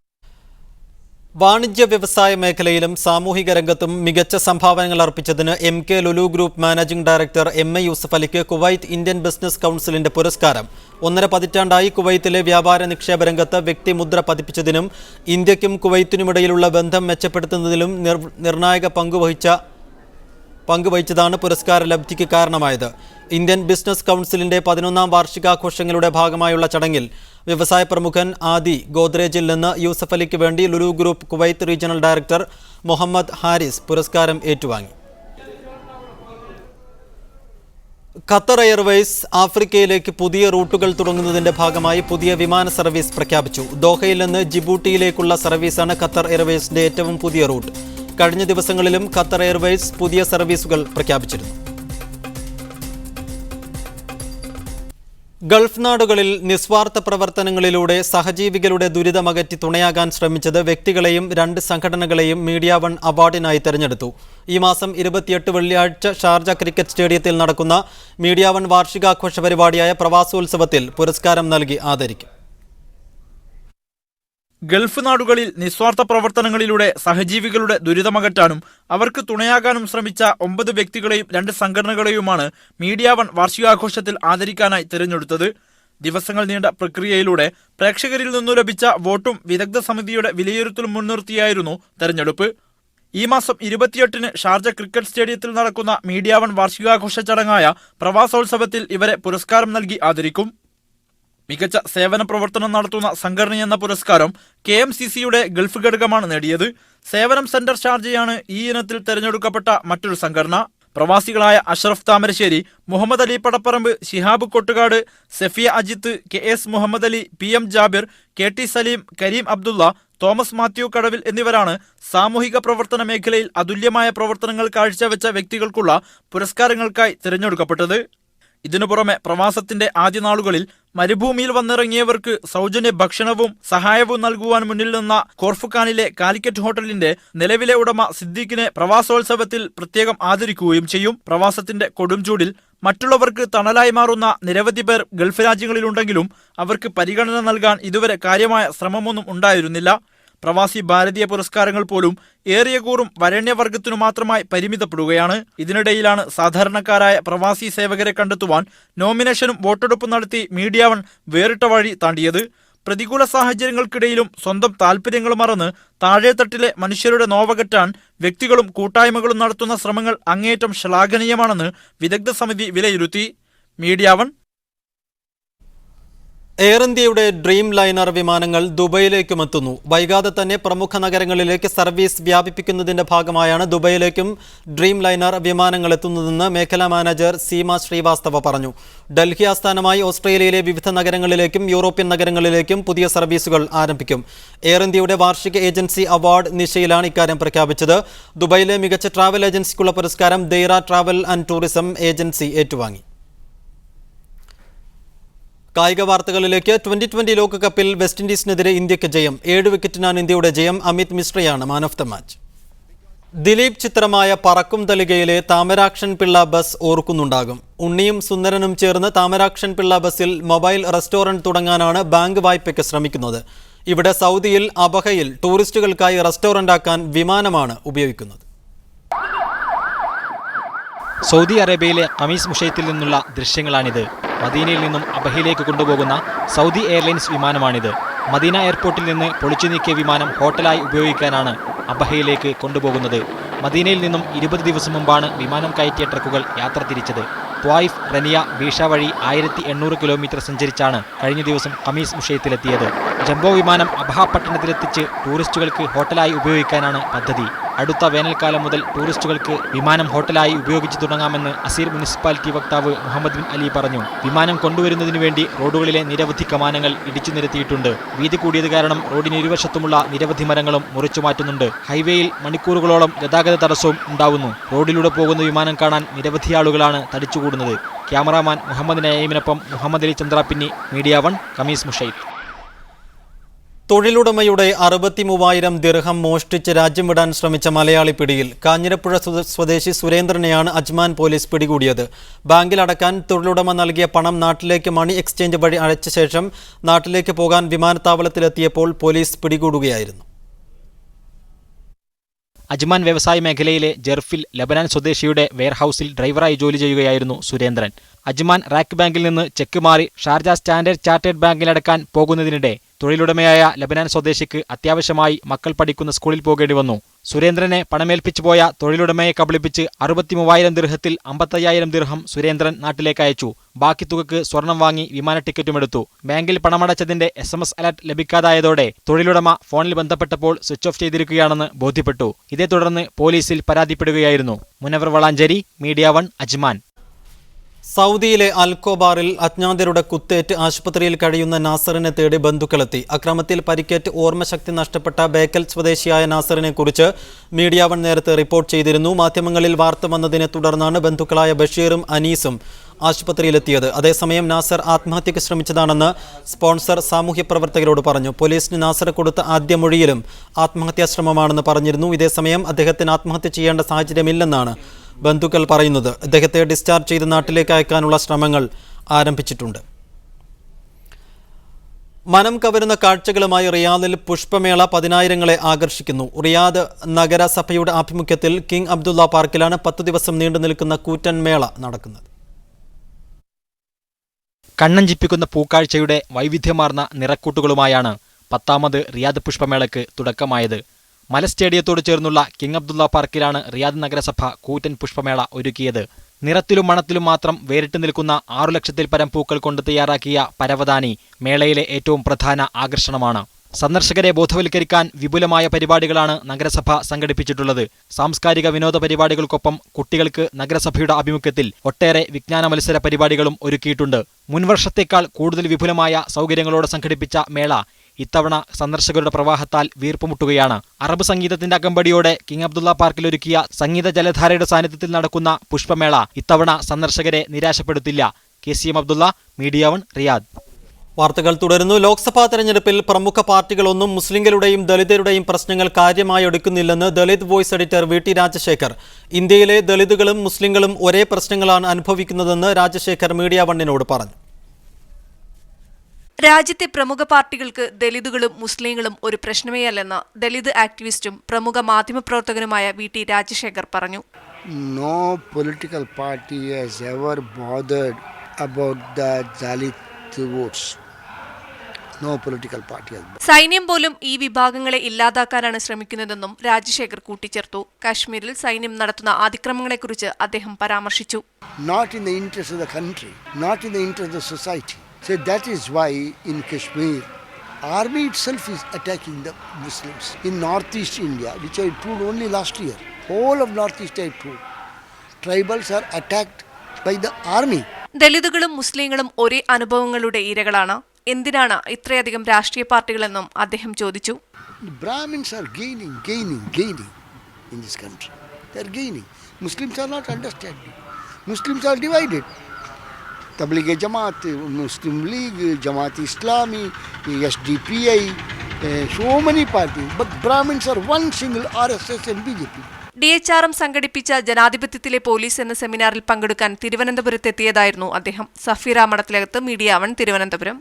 വാണിജ്യ വ്യവസായ മേഖലയിലും സാമൂഹിക രംഗത്തും മികച്ച സംഭാവനകൾ അർപ്പിച്ചതിന് MK Lulu group managing director MA Yusuf അലിക്ക് കുവൈറ്റ് ഇന്ത്യൻ ബിസിനസ് കൗൺസിലിന്റെ പുരസ്കാരം. 1.5 പതിറ്റാണ്ടായി കുവൈത്തിലെ വ്യാപാര നിക്ഷേപ രംഗത്ത് വ്യക്തിമുദ്ര പതിപ്പിച്ചതിനും ഇന്ത്യക്കും കുവൈത്തിനുമിടയിലുള്ള ബന്ധം മെച്ചപ്പെടുത്തുന്നതിലും നിർണായക പങ്കുവഹിച്ചതാണ് പുരസ്കാര ലബ്ധിക്ക് കാരണമായത്. ഇന്ത്യൻ ബിസിനസ് കൗൺസിലിന്റെ 11ാം വാർഷികാഘോഷങ്ങളുടെ ഭാഗമായുള്ള ചടങ്ങിൽ വ്യവസായ പ്രമുഖൻ ആദി ഗോദ്രേജിൽ നിന്ന് യൂസഫ് അലിക്ക് വേണ്ടി Lulu Group Kuwait regional director Muhammad Haris പുരസ്കാരം ഏറ്റുവാങ്ങി. ഖത്തർ എയർവേസ് ആഫ്രിക്കയിലേക്ക് പുതിയ റൂട്ടുകൾ തുടങ്ങുന്നതിന്റെ ഭാഗമായി പുതിയ വിമാന സർവീസ് പ്രഖ്യാപിച്ചു. ദോഹയിൽ നിന്ന് ജിബൂട്ടിയിലേക്കുള്ള സർവീസാണ് ഖത്തർ എയർവേസിന്റെ ഏറ്റവും പുതിയ റൂട്ട്. കഴിഞ്ഞ ദിവസങ്ങളിലും ഖത്തർ എയർവേസ് പുതിയ സർവീസുകൾ പ്രഖ്യാപിച്ചിരുന്നു. ഗൾഫ് നാടുകളിൽ നിസ്വാർത്ഥ പ്രവർത്തനങ്ങളിലൂടെ സഹജീവികളുടെ ദുരിതമകറ്റി തുണയാകാൻ ശ്രമിച്ചത് വ്യക്തികളെയും 2 സംഘടനകളെയും മീഡിയ 1 അവാർഡിനായി തെരഞ്ഞെടുത്തു. ഈ മാസം 28 വെള്ളിയാഴ്ച ഷാർജ ക്രിക്കറ്റ് സ്റ്റേഡിയത്തിൽ നടക്കുന്ന മീഡിയ 1 വാർഷികാഘോഷ പരിപാടിയായ പ്രവാസോത്സവത്തിൽ പുരസ്കാരം നൽകി ആദരിക്കും. ഗൾഫ് നാടുകളിൽ നിസ്വാർത്ഥ പ്രവർത്തനങ്ങളിലൂടെ സഹജീവികളുടെ ദുരിതമകറ്റാനും അവർക്ക് തുണയാകാനും ശ്രമിച്ച 9 വ്യക്തികളെയും 2 സംഘടനകളെയുമാണ് മീഡിയ 1 വാർഷികാഘോഷത്തിൽ ആദരിക്കാനായി തിരഞ്ഞെടുത്തത്. ദിവസങ്ങൾ നീണ്ട പ്രക്രിയയിലൂടെ പ്രേക്ഷകരിൽ നിന്നു ലഭിച്ച വോട്ടും വിദഗ്ധ സമിതിയുടെ വിലയിരുത്തലും മുൻനിർത്തിയായിരുന്നു തെരഞ്ഞെടുപ്പ്. ഈ മാസം 28-ന് ഷാർജ ക്രിക്കറ്റ് സ്റ്റേഡിയത്തിൽ നടക്കുന്ന മീഡിയ 1 വാർഷികാഘോഷ ചടങ്ങായ പ്രവാസോത്സവത്തിൽ ഇവരെ പുരസ്കാരം നൽകി ആദരിക്കും. മികച്ച സേവന പ്രവർത്തനം നടത്തുന്ന സംഘടനയെന്ന പുരസ്കാരം KMCCയുടെ ഗൾഫ് ഘടകമാണ് നേടിയത്. സേവനം സെന്റർ ഷാർജയാണ് ഈ ഇനത്തിൽ തെരഞ്ഞെടുക്കപ്പെട്ട മറ്റൊരു സംഘടന. പ്രവാസികളായ Ashraf Thamarassery, Muhammad Ali Padapparamba, Shihab Kottukad, Safiya Ajith, KS Muhammad Ali, PM Jabir, KT Saleem, Kareem Abdulla, Thomas Mathew Kadavil എന്നിവരാണ് സാമൂഹിക പ്രവർത്തന മേഖലയിൽ അതുല്യമായ പ്രവർത്തനങ്ങൾ കാഴ്ചവെച്ച വ്യക്തികൾക്കുള്ള പുരസ്കാരങ്ങൾക്കായി തിരഞ്ഞെടുക്കപ്പെട്ടത്. ഇതിനു പുറമെ പ്രവാസത്തിന്റെ ആദ്യ നാളുകളിൽ മരുഭൂമിയിൽ വന്നിറങ്ങിയവർക്ക് സൗജന്യ ഭക്ഷണവും സഹായവും നൽകുവാൻ മുന്നിൽ നിന്ന കോർഫുഖാനിലെ കാലിക്കറ്റ് ഹോട്ടലിന്റെ നിലവിലെ ഉടമ സിദ്ദീഖിനെ പ്രവാസോത്സവത്തിൽ പ്രത്യേകം ആദരിക്കുകയും ചെയ്യും. പ്രവാസത്തിന്റെ കൊടുംചൂടിൽ മറ്റുള്ളവർക്ക് തണലായി മാറുന്ന നിരവധി പേർ ഗൾഫ് രാജ്യങ്ങളിലുണ്ടെങ്കിലും അവർക്ക് പരിഗണന നൽകാൻ ഇതുവരെ കാര്യമായ ശ്രമമൊന്നും ഉണ്ടായിരുന്നില്ല. പ്രവാസി ഭാരതീയ പുരസ്കാരങ്ങൾ പോലും ഏറിയ കൂറും വരേണ്യവർഗത്തിനു മാത്രമായി പരിമിതപ്പെടുകയാണ്. ഇതിനിടയിലാണ് സാധാരണക്കാരായ പ്രവാസി സേവകരെ കണ്ടെത്തുവാൻ നോമിനേഷനും വോട്ടെടുപ്പും നടത്തി മീഡിയ 1 വേറിട്ട വഴി താണ്ടിയത്. പ്രതികൂല സാഹചര്യങ്ങൾക്കിടയിലും സ്വന്തം താൽപ്പര്യങ്ങൾ മറന്ന് താഴെത്തട്ടിലെ മനുഷ്യരുടെ നോവകറ്റാൻ വ്യക്തികളും കൂട്ടായ്മകളും നടത്തുന്ന ശ്രമങ്ങൾ അങ്ങേയറ്റം ശ്ലാഘനീയമാണെന്ന് വിദഗ്ധ സമിതി വിലയിരുത്തി. മീഡിയ 1. എയർ ഇന്ത്യയുടെ ഡ്രീം ലൈനർ വിമാനങ്ങൾ ദുബൈയിലേക്കും എത്തുന്നു. വൈകാതെ തന്നെ പ്രമുഖ നഗരങ്ങളിലേക്ക് സർവീസ് വ്യാപിപ്പിക്കുന്നതിന്റെ ഭാഗമായാണ് ദുബൈയിലേക്കും ഡ്രീം ലൈനർ വിമാനങ്ങൾ എത്തുന്നതെന്ന് മേഖലാ മാനേജർ സീമ ശ്രീവാസ്തവ പറഞ്ഞു. ഡൽഹി ആസ്ഥാനമായി ഓസ്ട്രേലിയയിലെ വിവിധ നഗരങ്ങളിലേക്കും യൂറോപ്യൻ നഗരങ്ങളിലേക്കും പുതിയ സർവീസുകൾ ആരംഭിക്കും. എയർ ഇന്ത്യയുടെ വാർഷിക ഏജൻസി അവാർഡ് നിശയിലാണ് ഇക്കാര്യം പ്രഖ്യാപിച്ചത്. ദുബൈയിലെ മികച്ച ട്രാവൽ ഏജൻസിക്കുള്ള പുരസ്കാരം Deira travel and tourism agency ഏറ്റുവാങ്ങി. കായിക വാർത്തകളിലേക്ക്. 2020 ലോകകപ്പിൽ വെസ്റ്റ് ഇൻഡീസിനെതിരെ ഇന്ത്യക്ക് ജയം. 7 വിക്കറ്റിനാണ് ഇന്ത്യയുടെ ജയം. അമിത് മിശ്രയാണ് man of the match. Dileep ചിത്രമായ പറക്കും തലികയിലെ താമരാക്ഷൻ പിള്ള ബസ് ഓർക്കുന്നുണ്ടാകും. ഉണ്ണിയും സുന്ദരനും ചേർന്ന് താമരാക്ഷൻ പിള്ള ബസ്സിൽ മൊബൈൽ റെസ്റ്റോറന്റ് തുടങ്ങാനാണ് ബാങ്ക് വായ്പയ്ക്ക് ശ്രമിക്കുന്നത്. ഇവിടെ സൗദിയിൽ അബഹയിൽ ടൂറിസ്റ്റുകൾക്കായി റെസ്റ്റോറന്റാക്കാൻ വിമാനമാണ് ഉപയോഗിക്കുന്നത്. സൗദി അറേബ്യയിലെ ഖമീസ് മുഷൈത്തിൽ നിന്നുള്ള ദൃശ്യങ്ങളാണിത്. മദീനയിൽ നിന്നും അബഹയിലേക്ക് കൊണ്ടുപോകുന്ന സൗദി എയർലൈൻസ് വിമാനമാണിത്. മദീന എയർപോർട്ടിൽ നിന്ന് പൊളിച്ചു നീക്കിയ വിമാനം ഹോട്ടലായി ഉപയോഗിക്കാനാണ് അബഹയിലേക്ക് കൊണ്ടുപോകുന്നത്. മദീനയിൽ നിന്നും 20 ദിവസം മുമ്പാണ് വിമാനം കയറ്റിയ ട്രക്കുകൾ യാത്ര തിരിച്ചത്. ത്വായിഫ്, റനിയ, ബീഷ വഴി 1800 കിലോമീറ്റർ സഞ്ചരിച്ചാണ് കഴിഞ്ഞ ദിവസം ഖമീസ് മുഷൈത്തിലെത്തിയത്. ജംബോ വിമാനം അബഹ പട്ടണത്തിലെത്തിച്ച് ടൂറിസ്റ്റുകൾക്ക് ഹോട്ടലായി ഉപയോഗിക്കാനാണ് പദ്ധതി. അടുത്ത വേനൽക്കാലം മുതൽ ടൂറിസ്റ്റുകൾക്ക് വിമാനം ഹോട്ടലായി ഉപയോഗിച്ചു തുടങ്ങാമെന്ന് അസീർ മുനിസിപ്പാലിറ്റി വക്താവ് മുഹമ്മദ് ബിൻ അലി പറഞ്ഞു. വിമാനം കൊണ്ടുവരുന്നതിനു വേണ്ടി റോഡുകളിലെ നിരവധി കമാനങ്ങൾ ഇടിച്ചു നിരത്തിയിട്ടുണ്ട്. വീതി കൂടിയത് കാരണം റോഡിന് ഇരുവശത്തുമുള്ള നിരവധി മരങ്ങളും മുറിച്ചു മാറ്റുന്നുണ്ട്. ഹൈവേയിൽ മണിക്കൂറുകളോളം ഗതാഗത തടസ്സവും ഉണ്ടാവുന്നു. റോഡിലൂടെ പോകുന്ന വിമാനം കാണാൻ നിരവധി ആളുകളാണ് തടിച്ചുകൂടുന്നത്. ക്യാമറാമാൻ മുഹമ്മദ് നയീമിനൊപ്പം Muhammad Ali Chandrapinni, media 1, Khamis Mushait. തൊഴിലുടമയുടെ 63,000 ദിർഹം മോഷ്ടിച്ച് രാജ്യം വിടാൻ ശ്രമിച്ച മലയാളി പിടിയിൽ. കാഞ്ഞിരപ്പുഴ സ്വദേശി സുരേന്ദ്രനെയാണ് അജ്മാൻ പോലീസ് പിടികൂടിയത്. ബാങ്കിൽ അടക്കാൻ തൊഴിലുടമ നൽകിയ പണം നാട്ടിലേക്ക് മണി എക്സ്ചേഞ്ച് വഴി അയച്ച ശേഷം നാട്ടിലേക്ക് പോകാൻ വിമാനത്താവളത്തിലെത്തിയപ്പോൾ പോലീസ് പിടികൂടുകയായിരുന്നു. അജ്മാൻ വ്യവസായ മേഖലയിലെ ജെർഫിൽ ലബനാൻ സ്വദേശിയുടെ വെയർഹൌസിൽ ഡ്രൈവറായി ജോലി ചെയ്യുകയായിരുന്നു സുരേന്ദ്രൻ. അജ്മാൻ റാക്ക് ബാങ്കിൽ നിന്ന് ചെക്ക് മാറി ഷാർജ സ്റ്റാൻഡേർഡ് ചാർട്ടേഡ് ബാങ്കിലടക്കാൻ പോകുന്നതിനിടെ തൊഴിലുടമയായ ലബനാൻ സ്വദേശിക്ക് അത്യാവശ്യമായി മക്കൾ പഠിക്കുന്ന സ്കൂളിൽ പോകേണ്ടി വന്നു. സുരേന്ദ്രനെ പണമേൽപ്പിച്ചു പോയ തൊഴിലുടമയെ കബളിപ്പിച്ച് 63,000 ദിർഹത്തിൽ 55,000 ദിർഹം സുരേന്ദ്രൻ നാട്ടിലേക്ക് അയച്ചു. ബാക്കി തുകക്ക് സ്വർണം വാങ്ങി വിമാന ടിക്കറ്റുമെടുത്തു. ബാങ്കിൽ പണമടച്ചതിന്റെ SMS അലർട്ട് ലഭിക്കാതായതോടെ തൊഴിലുടമ ഫോണിൽ ബന്ധപ്പെട്ടപ്പോൾ സ്വിച്ച് ഓഫ് ചെയ്തിരിക്കുകയാണെന്ന് ബോധ്യപ്പെട്ടു. ഇതേ തുടർന്ന് പോലീസിൽ പരാതിപ്പെടുകയായിരുന്നു. Munavar Valanchery, media 1, Ajman. സൗദിയിലെ അൽക്കോബാറിൽ അജ്ഞാതരുടെ കുത്തേറ്റ് ആശുപത്രിയിൽ കഴിയുന്ന നാസറിനെ തേടി ബന്ധുക്കളെത്തി. അക്രമത്തിൽ പരിക്കേറ്റ് ഓർമ്മശക്തി നഷ്ടപ്പെട്ട ബേക്കൽ സ്വദേശിയായ നാസറിനെ കുറിച്ച് മീഡിയ 1 നേരത്തെ റിപ്പോർട്ട് ചെയ്തിരുന്നു. മാധ്യമങ്ങളിൽ വാർത്ത വന്നതിനെ തുടർന്നാണ് ബന്ധുക്കളായ ബഷീറും അനീസും ആശുപത്രിയിലെത്തിയത്. അതേസമയം നാസർ ആത്മഹത്യയ്ക്ക് ശ്രമിച്ചതാണെന്ന് സ്പോൺസർ സാമൂഹ്യ പ്രവർത്തകരോട് പറഞ്ഞു. പോലീസിന് നാസർ കൊടുത്ത ആദ്യ മൊഴിയിലും ആത്മഹത്യാശ്രമമാണെന്ന് പറഞ്ഞിരുന്നു. ഇതേസമയം അദ്ദേഹത്തിന് ആത്മഹത്യ ചെയ്യേണ്ട സാഹചര്യമില്ലെന്നാണ് ബന്ധുക്കൾ പറയുന്നത്. അദ്ദേഹത്തെ ഡിസ്ചാർജ് ചെയ്ത് നാട്ടിലേക്ക് അയക്കാനുള്ള ശ്രമങ്ങൾ ആരംഭിച്ചിട്ടുണ്ട്. മനം കവരുന്ന കാഴ്ചകളുമായി റിയാദിൽ പുഷ്പമേള 10,000ങ്ങളെ ആകർഷിക്കുന്നു. റിയാദ് നഗരസഭയുടെ ആഭിമുഖ്യത്തിൽ കിങ് അബ്ദുള്ള പാർക്കിലാണ് 10 ദിവസം നീണ്ടു നിൽക്കുന്ന കൂറ്റൻ മേള നടക്കുന്നത്. കണ്ണഞ്ചിപ്പിക്കുന്ന പൂക്കാഴ്ചയുടെ വൈവിധ്യമാർന്ന നിറക്കൂട്ടുകളുമായാണ് 10ാമത് റിയാദ് പുഷ്പമേളയ്ക്ക് തുടക്കമായത്. മല സ്റ്റേഡിയത്തോട് ചേർന്നുള്ള കിങ് അബ്ദുള്ള പാർക്കിലാണ് റിയാദ് നഗരസഭ കൂറ്റൻ പുഷ്പമേള ഒരുക്കിയത്. നിറത്തിലും മണത്തിലും മാത്രം വേറിട്ട് നിൽക്കുന്ന 6 ലക്ഷത്തിൽ പരം പൂക്കൾ കൊണ്ട് തയ്യാറാക്കിയ പരവതാനി മേളയിലെ ഏറ്റവും പ്രധാന ആകർഷണമാണ്. സന്ദർശകരെ ബോധവൽക്കരിക്കാൻ വിപുലമായ പരിപാടികളാണ് നഗരസഭ സംഘടിപ്പിച്ചിട്ടുള്ളത്. സാംസ്കാരിക വിനോദ പരിപാടികൾക്കൊപ്പം കുട്ടികൾക്ക് നഗരസഭയുടെ ആഭിമുഖ്യത്തിൽ ഒട്ടേറെ വിജ്ഞാന മത്സര പരിപാടികളും ഒരുക്കിയിട്ടുണ്ട്. മുൻവർഷത്തേക്കാൾ കൂടുതൽ വിപുലമായ സൗകര്യങ്ങളോടെ സംഘടിപ്പിച്ച മേള ഇത്തവണ സന്ദർശകരുടെ പ്രവാഹത്താൽ വീർപ്പുമുട്ടുകയാണ്. അറബ് സംഗീതത്തിന്റെ അകമ്പടിയോടെ കിങ് അബ്ദുള്ള പാർക്കിലൊരുക്കിയ സംഗീത ജലധാരയുടെ സാന്നിധ്യത്തിൽ നടക്കുന്ന പുഷ്പമേള ഇത്തവണ സന്ദർശകരെ നിരാശപ്പെടുത്തില്ല. KCM Abdulla, media 1, Riyadh. വാർത്തകൾ തുടരുന്നു. ലോക്സഭാ തെരഞ്ഞെടുപ്പിൽ പ്രമുഖ പാർട്ടികളൊന്നും മുസ്ലിങ്ങളുടെയും ദളിതരുടെയും പ്രശ്നങ്ങൾ കാര്യമായി എടുക്കുന്നില്ലെന്ന് Dalit voice editor VT Rajasekhar. ഇന്ത്യയിലെ ദളിതുകളും മുസ്ലിങ്ങളും ഒരേ പ്രശ്നങ്ങളാണ് അനുഭവിക്കുന്നതെന്ന് രാജശേഖർ മീഡിയ 1നോട് പറഞ്ഞു. രാജ്യത്തെ പ്രമുഖ പാർട്ടികൾക്ക് ദലിതുകളും മുസ്ലിങ്ങളും ഒരു പ്രശ്നമേയല്ലെന്ന് ദലിത് ആക്ടിവിസ്റ്റും പ്രമുഖ മാധ്യമപ്രവർത്തകനുമായ VT രാജശേഖർ പറഞ്ഞു. No political party has ever bothered about the Dalit votes. No political party has bothered. സൈന്യം പോലും ഈ വിഭാഗങ്ങളെ ഇല്ലാതാക്കാനാണ് ശ്രമിക്കുന്നതെന്നും രാജശേഖർ കൂട്ടിച്ചേർത്തു. കാശ്മീരിൽ സൈന്യം നടത്തുന്ന അതിക്രമങ്ങളെക്കുറിച്ച് അദ്ദേഹം പരാമർശിച്ചു. Not in the interest of the country, not in the interest of the society. So that is why in Kashmir, army itself is attacking the Muslims. In northeast India, which I proved only last year, whole of northeast I proved, tribals are attacked by the army. ദലിതുകളും മുസ്ലിങ്ങളും ഒരേ അനുഭവങ്ങളുടെ ഇരകളാണ്. എന്തിനാണ് ഇത്രയധികം രാഷ്ട്രീയ പാർട്ടികളെന്നും അദ്ദേഹം ചോദിച്ചു. The Brahmins are gaining in this country. They are gaining. Muslims are not understanding. Muslims are divided. Tabligh Jamaat, Muslim League, Jamaat Islami, SDPI, so many parties. But Brahmins are one single RSS and BJP. DHRM സംഘടിപ്പിച്ച ജനാധിപത്യത്തിലെ police എന്ന സെമിനാറിൽ പങ്കെടുക്കാൻ തിരുവനന്തപുരത്തെത്തിയതായിരുന്നു അദ്ദേഹം. Safeera മഠത്തിലകത്ത്, media 1, Thiruvananthapuram.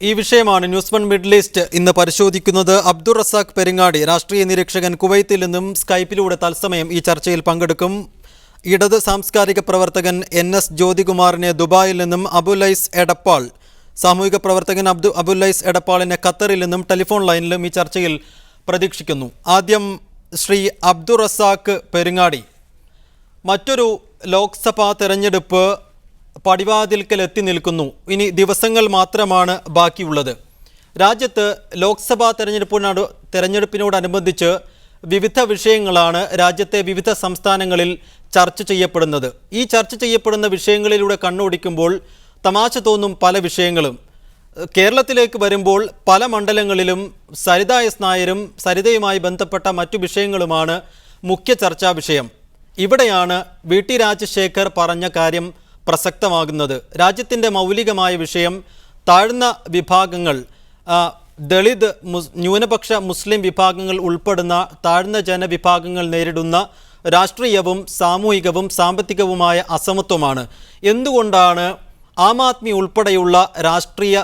ഈ വിഷയമാണ് news 1 middle east ഇന്ന് പരിശോധിക്കുന്നത്. അബ്ദുൾ റസാഖ് പെരിങ്ങാടി, രാഷ്ട്രീയ നിരീക്ഷകൻ, കുവൈത്തിൽ നിന്നും സ്കൈപ്പിലൂടെ തത്സമയം ഈ ചർച്ചയിൽ പങ്കെടുക്കും. ഇടത് സാംസ്കാരിക പ്രവർത്തകൻ NS ജ്യോതികുമാറിനെ ദുബായിൽ നിന്നും, അബുലൈസ് എടപ്പാൾ, സാമൂഹിക പ്രവർത്തകൻ അബുലൈസ് എടപ്പാളിനെ ഖത്തറിൽ നിന്നും ടെലിഫോൺ ലൈനിലും ഈ ചർച്ചയിൽ പ്രതീക്ഷിക്കുന്നു. ആദ്യം ശ്രീ അബ്ദുൾ റസാഖ് പെരിങ്ങാടി, മറ്റൊരു ലോക്സഭാ തെരഞ്ഞെടുപ്പ് പടിവാതിൽക്കൽ എത്തി നിൽക്കുന്നു. ഇനി ദിവസങ്ങൾ മാത്രമാണ് ബാക്കിയുള്ളത്. രാജ്യത്ത് ലോക്സഭാ തെരഞ്ഞെടുപ്പിനോടനുബന്ധിച്ച് വിവിധ വിഷയങ്ങളാണ് രാജ്യത്തെ വിവിധ സംസ്ഥാനങ്ങളിൽ ചർച്ച ചെയ്യപ്പെടുന്നത്. ഈ ചർച്ച ചെയ്യപ്പെടുന്ന വിഷയങ്ങളിലൂടെ കണ്ണോടിക്കുമ്പോൾ തമാശ തോന്നും പല വിഷയങ്ങളും. കേരളത്തിലേക്ക് വരുമ്പോൾ പല മണ്ഡലങ്ങളിലും സരിത എസ് നായരും സരിതയുമായി ബന്ധപ്പെട്ട മറ്റു വിഷയങ്ങളുമാണ് മുഖ്യ ചർച്ചാ വിഷയം. ഇവിടെയാണ് VT രാജശേഖർ പറഞ്ഞ കാര്യം പ്രസക്തമാകുന്നത്. രാജ്യത്തിൻ്റെ മൗലികമായ വിഷയം താഴ്ന്ന വിഭാഗങ്ങൾ, ദളിത്, ന്യൂനപക്ഷ മുസ്ലിം വിഭാഗങ്ങൾ ഉൾപ്പെടുന്ന താഴ്ന്ന ജനവിഭാഗങ്ങൾ നേരിടുന്ന രാഷ്ട്രീയവും സാമൂഹികവും സാമ്പത്തികവുമായ അസമത്വമാണ്. എന്തുകൊണ്ടാണ് ആം ആദ്മി ഉൾപ്പെടെയുള്ള രാഷ്ട്രീയ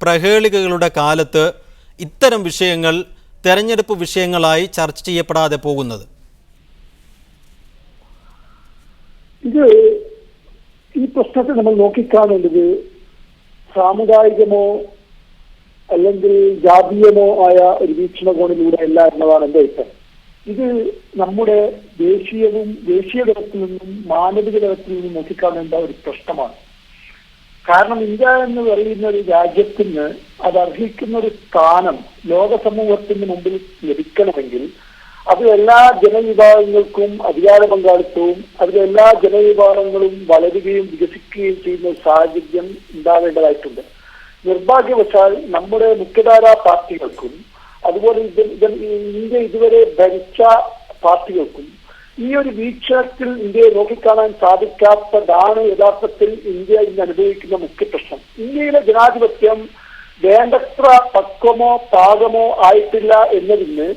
പ്രഹേളികകളുടെ കാലത്ത് ഇത്തരം വിഷയങ്ങൾ തെരഞ്ഞെടുപ്പ് വിഷയങ്ങളായി ചർച്ച ചെയ്യപ്പെടാതെ പോകുന്നത്? ഈ പ്രശ്നത്തെ നമ്മൾ നോക്കിക്കാണേണ്ടത് സാമുദായികമോ അല്ലെങ്കിൽ ജാതീയമോ ആയ ഒരു വീക്ഷണകോണിലൂടെ അല്ല എന്നതാണ് എൻ്റെ അഭിപ്രായം. ഇത് നമ്മുടെ ദേശീയ തലത്തിൽ നിന്നും മാനവിക തലത്തിൽ നിന്നും നോക്കിക്കാണേണ്ട ഒരു പ്രശ്നമാണ്. കാരണം ഇന്ത്യ എന്ന് പറയുന്ന ഒരു രാജ്യത്തിന് അത് അർഹിക്കുന്ന ഒരു സ്ഥാനം ലോക സമൂഹത്തിന് മുമ്പിൽ ലഭിക്കണമെങ്കിൽ അത് എല്ലാ ജനവിഭാഗങ്ങൾക്കും അധികാര പങ്കാളിത്തവും അതിലെല്ലാ ജനവിഭാഗങ്ങളും വളരുകയും വികസിക്കുകയും ചെയ്യുന്ന ഒരു സാഹചര്യം ഉണ്ടാവേണ്ടതായിട്ടുണ്ട്. നിർഭാഗ്യവശാൽ നമ്മുടെ മുഖ്യധാരാ പാർട്ടികൾക്കും അതുപോലെ ഇന്ത്യ ഇതുവരെ ഭരിച്ച പാർട്ടികൾക്കും ഈ ഒരു വീക്ഷണത്തിൽ ഇന്ത്യയെ നോക്കിക്കാണാൻ സാധിക്കാത്തതാണ് യഥാർത്ഥത്തിൽ ഇന്ത്യ ഇന്ന് അനുഭവിക്കുന്ന മുഖ്യ പ്രശ്നം. ഇന്ത്യയിലെ ജനാധിപത്യം വേണ്ടത്ര പക്വമോ പാകമോ ആയിട്ടില്ല എന്നതിന്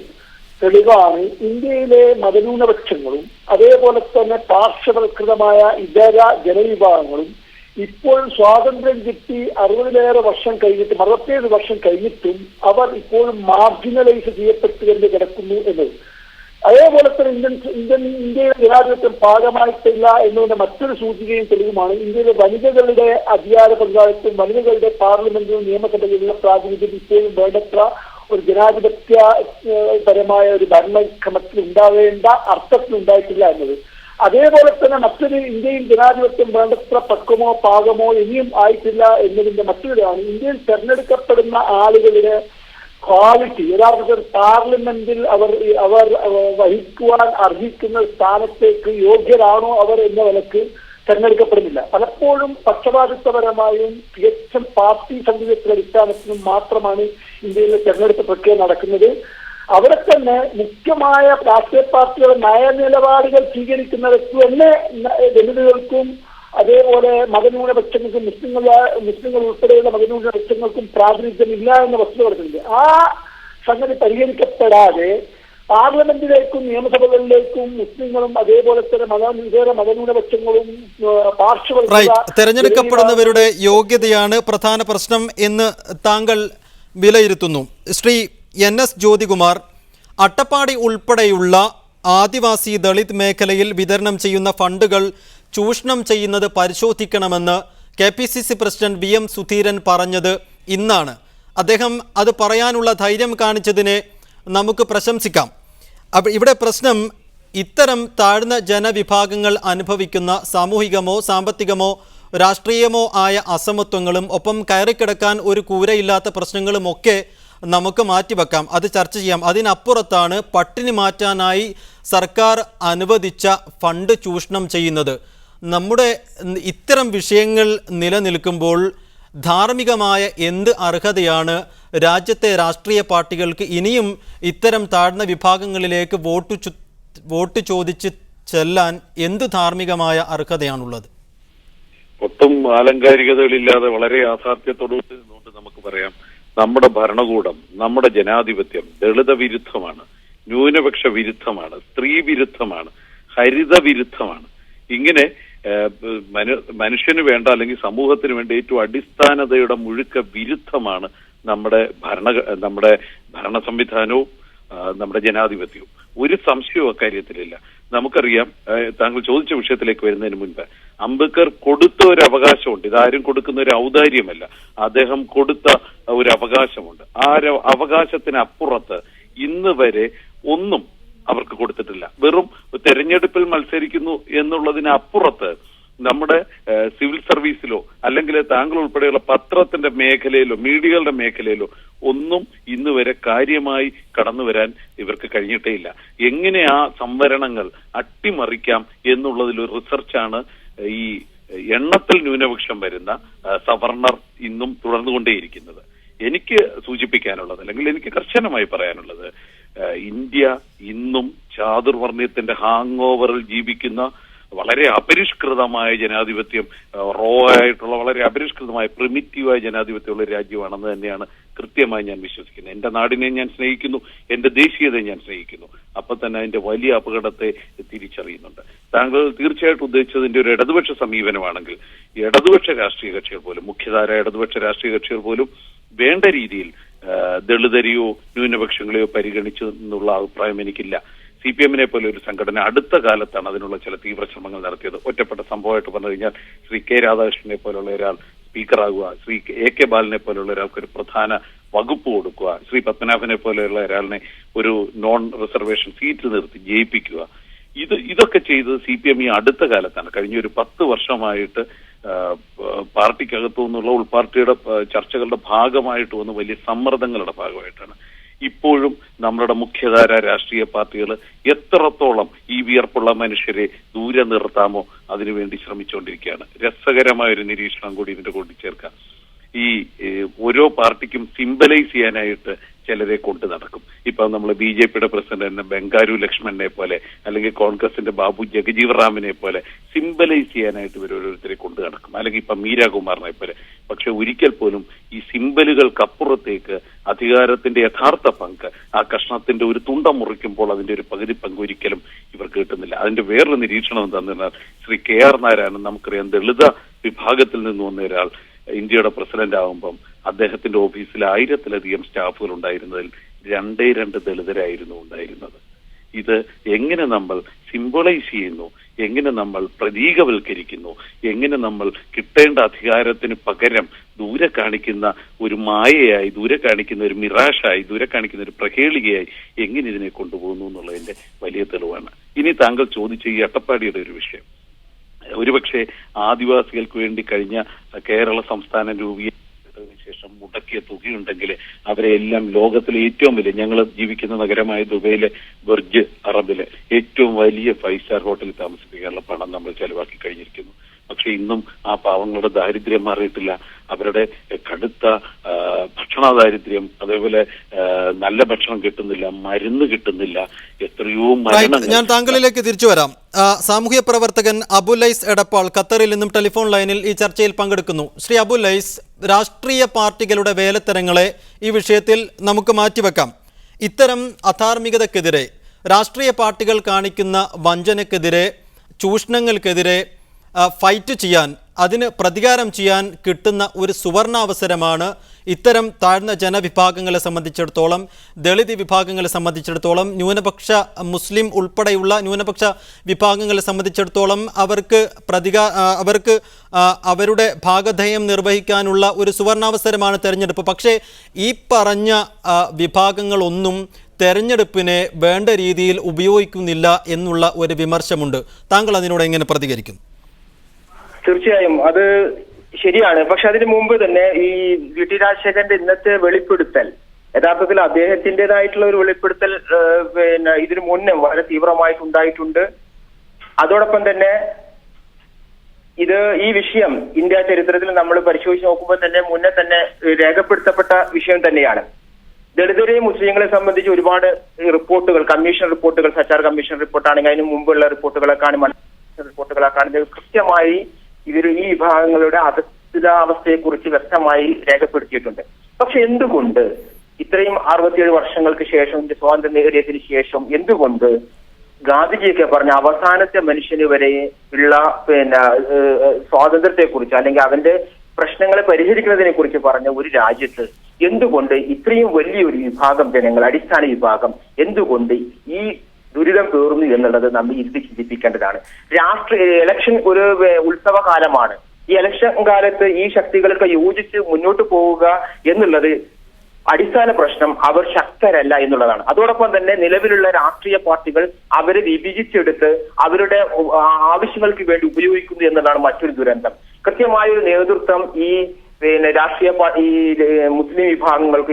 തെളിവാണ് ഇന്ത്യയിലെ മതന്യൂനപക്ഷങ്ങളും അതേപോലെ തന്നെ പാർശ്വവൽകൃതമായ ഇതര ജനവിഭാഗങ്ങളും ഇപ്പോൾ സ്വാതന്ത്ര്യം കിട്ടി 60-ലേറെ വർഷം കഴിഞ്ഞിട്ടും 67 വർഷം കഴിഞ്ഞിട്ടും അവർ ഇപ്പോഴും മാർജിനലൈസ് ചെയ്യപ്പെട്ടുകൊണ്ട് കിടക്കുന്നു എന്നത്. അതേപോലെ തന്നെ ഇന്ത്യയിലെ ജനാധിപത്യം പാകമായിട്ടില്ല എന്നതിന്റെ മറ്റൊരു സൂചികയും തെളിവുമാണ് ഇന്ത്യയിലെ വനിതകളുടെ അധികാര പങ്കാളിത്തം, വനിതകളുടെ പാർലമെന്റിലും നിയമസഭയിലുള്ള പ്രാതിനിധ്യം ഇപ്പോഴും വേണ്ടത്ര ഒരു ജനാധിപത്യപരമായ ഒരു ഭരണക്രമത്തിൽ ഉണ്ടാവേണ്ട അർത്ഥത്തിൽ ഉണ്ടായിട്ടില്ല എന്നത്. അതേപോലെ തന്നെ മറ്റൊരു ഇന്ത്യയിൽ ജനാധിപത്യം വേണ്ടത്ര പക്വമോ പാകമോ ഇനിയും ആയിട്ടില്ല എന്നതിന്റെ മറ്റൊരാണ് ഇന്ത്യയിൽ തെരഞ്ഞെടുക്കപ്പെടുന്ന ആളുകളുടെ ക്വാളിറ്റി. യഥാർത്ഥത്തിൽ പാർലമെന്റിൽ അവർ വഹിക്കുവാൻ അർഹിക്കുന്ന സ്ഥാനത്തേക്ക് യോഗ്യരാണോ അവർ എന്ന നിലക്ക് തെരഞ്ഞെടുക്കപ്പെടുന്നില്ല. പലപ്പോഴും പക്ഷപാതിത്വപരമായും തികച്ചും പാർട്ടി സംവിധാനത്തിന്റെ അടിസ്ഥാനത്തിലും മാത്രമാണ് ഇന്ത്യയിലെ തെരഞ്ഞെടുപ്പ് പ്രക്രിയ നടക്കുന്നത്. അവിടെ തന്നെ മുഖ്യമായ രാഷ്ട്രീയ പാർട്ടികളുടെ നയനിലപാടുകൾ സ്വീകരിക്കുന്നവർക്ക് തന്നെ ദളിതുകൾക്കും അതേപോലെ മതന്യൂനപക്ഷങ്ങൾക്കും മുസ്ലിങ്ങൾ ഉൾപ്പെടെയുള്ള മതന്യൂനപക്ഷങ്ങൾക്കും പ്രാതിനിധ്യമില്ല എന്ന വസ്തുത പറയുന്നുണ്ട്. ആ സംഗതി പരിഹരിക്കപ്പെടാതെ പാർലമെന്റിലേക്കും നിയമസഭകളിലേക്കും മുസ്ലിങ്ങളും അതേപോലെ തന്നെ ഇതര മതന്യൂനപക്ഷങ്ങളും തെരഞ്ഞെടുക്കപ്പെടുന്നവരുടെ യോഗ്യതയാണ് പ്രധാന പ്രശ്നം എന്ന് താങ്കൾ വിലയിരുത്തുന്നു. ശ്രീ NS ജ്യോതികുമാർ, അട്ടപ്പാടി ഉൾപ്പെടെയുള്ള ആദിവാസി ദളിത് മേഖലയിൽ വിതരണം ചെയ്യുന്ന ഫണ്ടുകൾ ചൂഷണം ചെയ്യുന്നത് പരിശോധിക്കണമെന്ന് KPCC പ്രസിഡന്റ് VM സുധീരൻ പറഞ്ഞത് ഇന്നാണ്. അദ്ദേഹം അത് പറയാനുള്ള ധൈര്യം കാണിച്ചതിനെ നമുക്ക് പ്രശംസിക്കാം. ഇവിടെ പ്രശ്നം ഇത്തരം താഴ്ന്ന ജനവിഭാഗങ്ങൾ അനുഭവിക്കുന്ന സാമൂഹികമോ സാമ്പത്തികമോ രാഷ്ട്രീയമോ ആയ അസമത്വങ്ങളും ഒപ്പം കയറിക്കിടക്കാൻ ഒരു കൂരയില്ലാത്ത പ്രശ്നങ്ങളുമൊക്കെ നമുക്ക് മാറ്റിവെക്കാം, അത് ചർച്ച ചെയ്യാം. അതിനപ്പുറത്താണ് പട്ടിണി മാറ്റാനായി സർക്കാർ അനുവദിച്ച ഫണ്ട് ചൂഷണം ചെയ്യുന്നത്. നമ്മുടെ ഇത്തരം വിഷയങ്ങൾ നിലനിൽക്കുമ്പോൾ ധാർമ്മികമായ എന്ത് അർഹതയാണ് രാജ്യത്തെ രാഷ്ട്രീയ പാർട്ടികൾക്ക് ഇനിയും ഇത്തരം താഴ്ന്ന വിഭാഗങ്ങളിലേക്ക് വോട്ട് ചോദിച്ച് ചെല്ലാൻ എന്ത് ധാർമ്മികമായ അർഹതയാണുള്ളത്? ഒട്ടും ആലങ്കാരികതകളില്ലാതെ വളരെ യാഥാർത്ഥ്യത്തോടുകൂടി നിന്നുകൊണ്ട് നമുക്ക് പറയാം, നമ്മുടെ ഭരണകൂടം, നമ്മുടെ ജനാധിപത്യം ദളിത വിരുദ്ധമാണ്, ന്യൂനപക്ഷ വിരുദ്ധമാണ്, സ്ത്രീ വിരുദ്ധമാണ്, ഹരിത വിരുദ്ധമാണ്. ഇങ്ങനെ മനുഷ്യന് വേണ്ട അല്ലെങ്കിൽ സമൂഹത്തിന് വേണ്ട ഏറ്റവും അടിസ്ഥാനതയുടെ മുഴുക്ക വിരുദ്ധമാണ് നമ്മുടെ ഭരണ സംവിധാനവും നമ്മുടെ ജനാധിപത്യവും. ഒരു സംശയവും അക്കാര്യത്തിലില്ല. നമുക്കറിയാം, താങ്കൾ ചോദിച്ച വിഷയത്തിലേക്ക് വരുന്നതിന് മുൻപ് അംബേദ്കർ കൊടുത്ത ഒരു അവകാശമുണ്ട്. ഇതാരും കൊടുക്കുന്ന ഒരു ഔദാര്യമല്ല, അദ്ദേഹം കൊടുത്ത ഒരു അവകാശമുണ്ട്. ആ അവകാശത്തിനപ്പുറത്ത് ഇന്ന് വരെ ഒന്നും അവർക്ക് കൊടുത്തിട്ടില്ല. വെറും തെരഞ്ഞെടുപ്പിൽ മത്സരിക്കുന്നു എന്നുള്ളതിനപ്പുറത്ത് നമ്മുടെ സിവിൽ സർവീസിലോ അല്ലെങ്കിൽ താങ്കൾ ഉൾപ്പെടെയുള്ള പത്രത്തിന്റെ മേഖലയിലോ മീഡിയകളുടെ മേഖലയിലോ ഒന്നും ഇന്ന് വരെ കാര്യമായി കടന്നു വരാൻ ഇവർക്ക് കഴിഞ്ഞിട്ടേ ഇല്ല. എങ്ങനെ ആ സംവരണങ്ങൾ അട്ടിമറിക്കാം എന്നുള്ളതിലൊരു റിസർച്ചാണ് ഈ എണ്ണത്തിൽ ന്യൂനപക്ഷം വരുന്ന സവർണർ ഇന്നും തുടർന്നുകൊണ്ടേയിരിക്കുന്നത്. എനിക്ക് സൂചിപ്പിക്കാനുള്ളത് അല്ലെങ്കിൽ എനിക്ക് കർശനമായി പറയാനുള്ളത്, ഇന്ത്യ ഇന്നും ചാതുർവർണ്ണയത്തിന്റെ ഹാങ് ഓവറിൽ ജീവിക്കുന്ന വളരെ അപരിഷ്കൃതമായ ജനാധിപത്യം, റോ ആയിട്ടുള്ള വളരെ അപരിഷ്കൃതമായ പ്രിമിറ്റീവായ ജനാധിപത്യമുള്ള രാജ്യമാണെന്ന് തന്നെയാണ് കൃത്യമായി ഞാൻ വിശ്വസിക്കുന്നത്. എന്റെ നാടിനെ ഞാൻ സ്നേഹിക്കുന്നു, എന്റെ ദേശീയതയെ ഞാൻ സ്നേഹിക്കുന്നു. അപ്പൊ തന്നെ അതിന്റെ വലിയ അപകടത്തെ തിരിച്ചറിയുന്നുണ്ട്. താങ്കൾ തീർച്ചയായിട്ടും ഉദ്ദേശിച്ചതിന്റെ ഒരു ഇടതുപക്ഷ സമീപനമാണെങ്കിൽ ഇടതുപക്ഷ രാഷ്ട്രീയ കക്ഷികൾ പോലും, മുഖ്യധാര ഇടതുപക്ഷ രാഷ്ട്രീയ കക്ഷികൾ പോലും വേണ്ട രീതിയിൽ ദളിതരെയോ ന്യൂനപക്ഷങ്ങളെയോ പരിഗണിച്ചു എന്നുള്ള അഭിപ്രായം എനിക്കില്ല. CPM-നെ പോലെ ഒരു സംഘടന അടുത്ത കാലത്താണ് അതിനുള്ള ചില തീവ്ര ശ്രമങ്ങൾ നടത്തിയത്. ഒറ്റപ്പെട്ട സംഭവമായിട്ട് പറഞ്ഞു കഴിഞ്ഞാൽ ശ്രീ K. രാധാകൃഷ്ണനെ പോലുള്ള ഒരാൾ സ്പീക്കറാകുക, ശ്രീ AK ബാലനെ പോലുള്ള ഒരാൾക്ക് ഒരു പ്രധാന വകുപ്പ് കൊടുക്കുക, ശ്രീ പത്മനാഭനെ പോലെയുള്ള ഒരാളിനെ ഒരു നോൺ റിസർവേഷൻ സീറ്റ് നിർത്തി ജയിപ്പിക്കുക. ഇതൊക്കെ ചെയ്തത് CPM ഈ അടുത്ത കാലത്താണ്. കഴിഞ്ഞ ഒരു 10 വർഷമായിട്ട് പാർട്ടിക്കകത്തു നിന്നുള്ള ഉൾപാർട്ടിയുടെ ചർച്ചകളുടെ ഭാഗമായിട്ട് വന്ന വലിയ സമ്മർദ്ദങ്ങളുടെ ഭാഗമായിട്ടാണ്. ഇപ്പോഴും നമ്മുടെ മുഖ്യധാര രാഷ്ട്രീയ പാർട്ടികൾ എത്രത്തോളം ഈ വിയർപ്പുള്ള മനുഷ്യരെ ദൂരെ നിർത്താമോ അതിനുവേണ്ടി ശ്രമിച്ചുകൊണ്ടിരിക്കുകയാണ്. രസകരമായ ഒരു നിരീക്ഷണം കൂടി ഇതിന്റെ കൂട്ടിച്ചേർക്കാം. ഈ ഓരോ പാർട്ടിക്കും സിംബലൈസ് ചെയ്യാനായിട്ട് ചിലരെ കൊണ്ട് നടക്കും. ഇപ്പൊ നമ്മൾ BJP-യുടെ പ്രസിഡന്റ് ബംഗാരു ലക്ഷ്മണനെ പോലെ അല്ലെങ്കിൽ കോൺഗ്രസിന്റെ ബാബു ജഗജീവൻ റാമിനെ പോലെ സിംബലൈസ് ചെയ്യാനായിട്ട് ഇവർ ഓരോരുത്തരെ കൊണ്ട് നടക്കും, അല്ലെങ്കിൽ ഇപ്പൊ മീരാകുമാറിനെ പോലെ. പക്ഷെ ഒരിക്കൽ പോലും ഈ സിംബലുകൾക്കപ്പുറത്തേക്ക് അധികാരത്തിന്റെ യഥാർത്ഥ പങ്ക്, ആ കഷ്ണത്തിന്റെ ഒരു തുണ്ടം മുറിക്കുമ്പോൾ അതിന്റെ ഒരു പകുതി പങ്ക് ഒരിക്കലും ഇവർക്ക് കിട്ടുന്നില്ല. അതിന്റെ വേറൊരു നിരീക്ഷണം എന്താണെന്ന് പറഞ്ഞാൽ ശ്രീ KR നാരായണൻ, നമുക്കറിയാം, ദളിത വിഭാഗത്തിൽ നിന്ന് വന്ന ഒരാൾ ഇന്ത്യയുടെ പ്രസിഡന്റ് ആകുമ്പം അദ്ദേഹത്തിന്റെ ഓഫീസിൽ 1000-ലധികം സ്റ്റാഫുകൾ ഉണ്ടായിരുന്നതിൽ 2 ദളിതരായിരുന്നു ഉണ്ടായിരുന്നത്. ഇത് എങ്ങനെ നമ്മൾ സിംബലൈസ് ചെയ്യുന്നു, എങ്ങനെ നമ്മൾ പ്രതീകവൽക്കരിക്കുന്നു, എങ്ങനെ നമ്മൾ കിട്ടേണ്ട അധികാരത്തിന് പകരം ദൂരെ കാണിക്കുന്ന ഒരു മായയായി, ദൂരെ കാണിക്കുന്ന ഒരു മിറാഷായി, ദൂരെ കാണിക്കുന്ന ഒരു പ്രഹേളികയായി എങ്ങനെ ഇതിനെ കൊണ്ടുപോകുന്നു എന്നുള്ളതിന്റെ വലിയ തെളിവാണ്. ഇനി താങ്കൾ ചോദിച്ച ഈ അട്ടപ്പാടിയുടെ ഒരു വിഷയം, ഒരുപക്ഷെ ആദിവാസികൾക്ക് വേണ്ടി കഴിഞ്ഞ കേരള സംസ്ഥാനം രൂപീകരിച്ചതിന് ശേഷം മുടക്കിയ തുകയുണ്ടെങ്കിൽ അവരെ എല്ലാം ലോകത്തിലെ ഏറ്റവും വലിയ, ഞങ്ങൾ ജീവിക്കുന്ന നഗരമായ ദുബൈയിലെ ബുർജ് അറബിലെ ഏറ്റവും വലിയ 5 സ്റ്റാർ ഹോട്ടലിൽ താമസിപ്പിക്കാനുള്ള പണം നമ്മൾ ചെലവാക്കി കഴിഞ്ഞിരിക്കുന്നു. പക്ഷെ ഇന്നും ആ പാവങ്ങളുടെ ദാരിദ്ര്യം മാറിയിട്ടില്ല. അവരുടെ കടുത്ത ഭക്ഷണ ദാരിദ്ര്യം, അതേപോലെ നല്ല ഭക്ഷണം കിട്ടുന്നില്ല, മരുന്ന് കിട്ടുന്നില്ല, എത്രയോ മരണങ്ങൾ. ഞാൻ താങ്കളിലേക്ക് തിരിച്ചു വരാം. സാമൂഹ്യ പ്രവർത്തകൻ അബുലൈസ് എടപ്പാൾ ഖത്തറിൽ നിന്നും ടെലിഫോൺ ലൈനിൽ ഈ ചർച്ചയിൽ പങ്കെടുക്കുന്നു. ശ്രീ അബുലൈസ്, രാഷ്ട്രീയ പാർട്ടികളുടെ വേലത്തരങ്ങളെ ഈ വിഷയത്തിൽ നമുക്ക് മാറ്റിവെക്കാം. ഇത്തരം അധാർമികതക്കെതിരെ, രാഷ്ട്രീയ പാർട്ടികൾ കാണിക്കുന്ന വഞ്ചനക്കെതിരെ, ചൂഷണങ്ങൾക്കെതിരെ ഫൈറ്റ് ചെയ്യാൻ, അതിന് പ്രതികാരം ചെയ്യാൻ കിട്ടുന്ന ഒരു സുവർണാവസരമാണ് ഇത്തരം താഴ്ന്ന ജനവിഭാഗങ്ങളെ സംബന്ധിച്ചിടത്തോളം, ദളിത് വിഭാഗങ്ങളെ സംബന്ധിച്ചിടത്തോളം, ന്യൂനപക്ഷ മുസ്ലിം ഉൾപ്പെടെയുള്ള ന്യൂനപക്ഷ വിഭാഗങ്ങളെ സംബന്ധിച്ചിടത്തോളം അവർക്ക് അവരുടെ ഭാഗധേയം നിർവഹിക്കാനുള്ള ഒരു സുവർണാവസരമാണ് തെരഞ്ഞെടുപ്പ്. പക്ഷേ ഈ പറഞ്ഞ വിഭാഗങ്ങളൊന്നും തെരഞ്ഞെടുപ്പിനെ വേണ്ട രീതിയിൽ ഉപയോഗിക്കുന്നില്ല എന്നുള്ള ഒരു വിമർശമുണ്ട്. താങ്കൾ അതിനോട് എങ്ങനെ പ്രതികരിക്കും? തീർച്ചയായും അത് ശരിയാണ്. പക്ഷെ അതിനു മുമ്പ് തന്നെ ഈ ടി രാജശേഖരന്റെ ഇന്നത്തെ വെളിപ്പെടുത്തൽ, യഥാർത്ഥത്തിൽ അദ്ദേഹത്തിൻ്റെതായിട്ടുള്ള ഒരു വെളിപ്പെടുത്തൽ ഇതിനു മുന്നേ വളരെ തീവ്രമായിട്ട് ഉണ്ടായിട്ടുണ്ട്. അതോടൊപ്പം തന്നെ ഈ വിഷയം ഇന്ത്യ ചരിത്രത്തിൽ നമ്മൾ പരിശോധിച്ച് നോക്കുമ്പോൾ തന്നെ മുന്നേ തന്നെ രേഖപ്പെടുത്തപ്പെട്ട വിഷയം തന്നെയാണ്. ദളിതരെയും മുസ്ലിങ്ങളെ സംബന്ധിച്ച് ഒരുപാട് റിപ്പോർട്ടുകൾ, കമ്മീഷൻ റിപ്പോർട്ടുകൾ, സച്ചാർ കമ്മീഷൻ റിപ്പോർട്ടാണെങ്കിൽ അതിന് മുമ്പുള്ള റിപ്പോർട്ടുകളൊക്കെയാണ്, റിപ്പോർട്ടുകളൊക്കെയാണ് കൃത്യമായി ഈ വിഭാഗങ്ങളുടെ അധസ്ഥിതാവസ്ഥയെക്കുറിച്ച് വ്യക്തമായി രേഖപ്പെടുത്തിയിട്ടുണ്ട്. പക്ഷെ എന്തുകൊണ്ട് ഇത്രയും 67 വർഷങ്ങൾക്ക് ശേഷം, സ്വാതന്ത്ര്യം നേടിയതിനു ശേഷം എന്തുകൊണ്ട് ഗാന്ധിജിയൊക്കെ പറഞ്ഞ അവസാനത്തെ മനുഷ്യന് വരെ ഉള്ള സ്വാതന്ത്ര്യത്തെക്കുറിച്ച് അല്ലെങ്കിൽ അവന്റെ പ്രശ്നങ്ങളെ പരിഹരിക്കുന്നതിനെ കുറിച്ച് പറഞ്ഞ ഒരു രാജ്യത്ത് എന്തുകൊണ്ട് ഇത്രയും വലിയൊരു വിഭാഗം ജനങ്ങൾ, അടിസ്ഥാന വിഭാഗം എന്തുകൊണ്ട് ഈ ദുരിതം പേറുന്നു എന്നുള്ളത് നമ്മൾ ഇരുത്തി ചിന്തിപ്പിക്കേണ്ടതാണ്. ഇലക്ഷൻ ഒരു ഉത്സവകാലമാണ്. ഈ ഇലക്ഷൻ കാലത്ത് ഈ ശക്തികൾക്ക് യോജിച്ച് മുന്നോട്ട് പോവുക എന്നുള്ളത് അടിസ്ഥാന പ്രശ്നം അവർ ശക്തരല്ല എന്നുള്ളതാണ്. അതോടൊപ്പം തന്നെ നിലവിലുള്ള രാഷ്ട്രീയ പാർട്ടികൾ അവരെ വിഭജിച്ചെടുത്ത് അവരുടെ ആവശ്യങ്ങൾക്ക് വേണ്ടി ഉപയോഗിക്കുന്നു എന്നതാണ് മറ്റൊരു ദുരന്തം. കൃത്യമായ ഒരു നേതൃത്വം ഈ രാഷ്ട്രീയ ഈ മുസ്ലിം വിഭാഗങ്ങൾക്കോ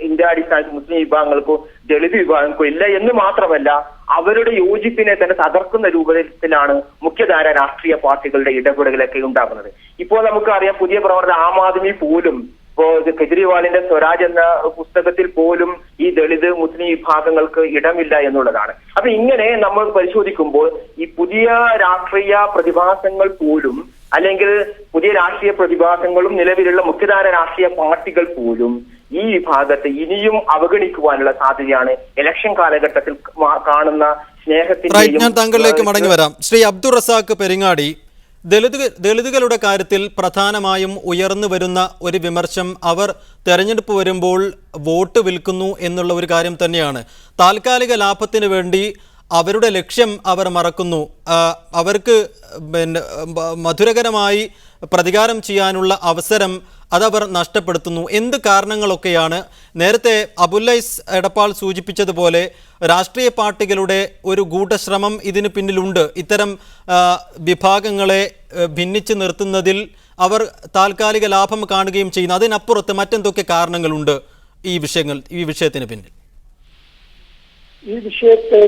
ഇന്ത്യ അടിസ്ഥാനത്തിൽ മുസ്ലിം വിഭാഗങ്ങൾക്കോ ദളിത് വിഭാഗങ്ങൾക്കോ ഇല്ല എന്ന് മാത്രമല്ല അവരുടെ യോജിപ്പിനെ തന്നെ തകർക്കുന്ന രൂപത്തിലാണ് മുഖ്യധാര രാഷ്ട്രീയ പാർട്ടികളുടെ ഇടപെടലൊക്കെ ഉണ്ടാകുന്നത്. ഇപ്പോൾ നമുക്കറിയാം പുതിയ പ്രവർത്തനം ആം ആദ്മി പോലും ഇപ്പോ കെജ്രിവാളിന്റെ സ്വരാജ് എന്ന പുസ്തകത്തിൽ പോലും ഈ ദളിത് മുസ്ലിം വിഭാഗങ്ങൾക്ക് ഇടമില്ല എന്നുള്ളതാണ്. അപ്പൊ ഇങ്ങനെ നമ്മൾ പരിശോധിക്കുമ്പോൾ ഈ പുതിയ രാഷ്ട്രീയ പ്രതിഭാസങ്ങൾ പോലും അല്ലെങ്കിൽ പുതിയ രാഷ്ട്രീയ പ്രതിഭാസങ്ങളും നിലവിലുള്ള മുഖ്യധാര രാഷ്ട്രീയ പാർട്ടികൾ പോലും ഈ വിഭാഗത്തെ ഇനിയും അവഗണിക്കുവാനുള്ള സാധ്യതയാണ് ഇലക്ഷൻ കാലഘട്ടത്തിൽ കാണുന്ന സ്നേഹത്തിന്റെ. ഞാൻ താങ്കളിലേക്ക് മടങ്ങി വരാം. ശ്രീ അബ്ദുൾ റസാഖ് പെരിങ്ങാടി, ദളിതുകളുടെ കാര്യത്തിൽ പ്രധാനമായും ഉയർന്നു വരുന്ന ഒരു വിമർശം അവർ തെരഞ്ഞെടുപ്പ് വരുമ്പോൾ വോട്ട് വിൽക്കുന്നു എന്നുള്ള ഒരു കാര്യം തന്നെയാണ്. താൽക്കാലിക ലാഭത്തിന് വേണ്ടി അവരുടെ ലക്ഷ്യം അവർ മറക്കുന്നു. അവർക്ക് മധുരകരമായി പ്രതികാരം ചെയ്യാനുള്ള അവസരം അതവർ നഷ്ടപ്പെടുത്തുന്നു. എന്ത് കാരണങ്ങളൊക്കെയാണ്? നേരത്തെ അബുല്ലൈസ് എടപ്പാൾ സൂചിപ്പിച്ചതുപോലെ രാഷ്ട്രീയ പാർട്ടികളുടെ ഒരു ഗൂഢശ്രമം ഇതിന് പിന്നിലുണ്ട്. ഇത്തരം വിഭാഗങ്ങളെ ഭിന്നിച്ച് നിർത്തുന്നതിൽ അവർ താൽക്കാലിക ലാഭം കാണുകയും ചെയ്യുന്നു. അതിനപ്പുറത്ത് മറ്റെന്തൊക്കെ കാരണങ്ങളുണ്ട് ഈ വിഷയത്തിന് പിന്നിൽ? ഈ വിഷയത്തെ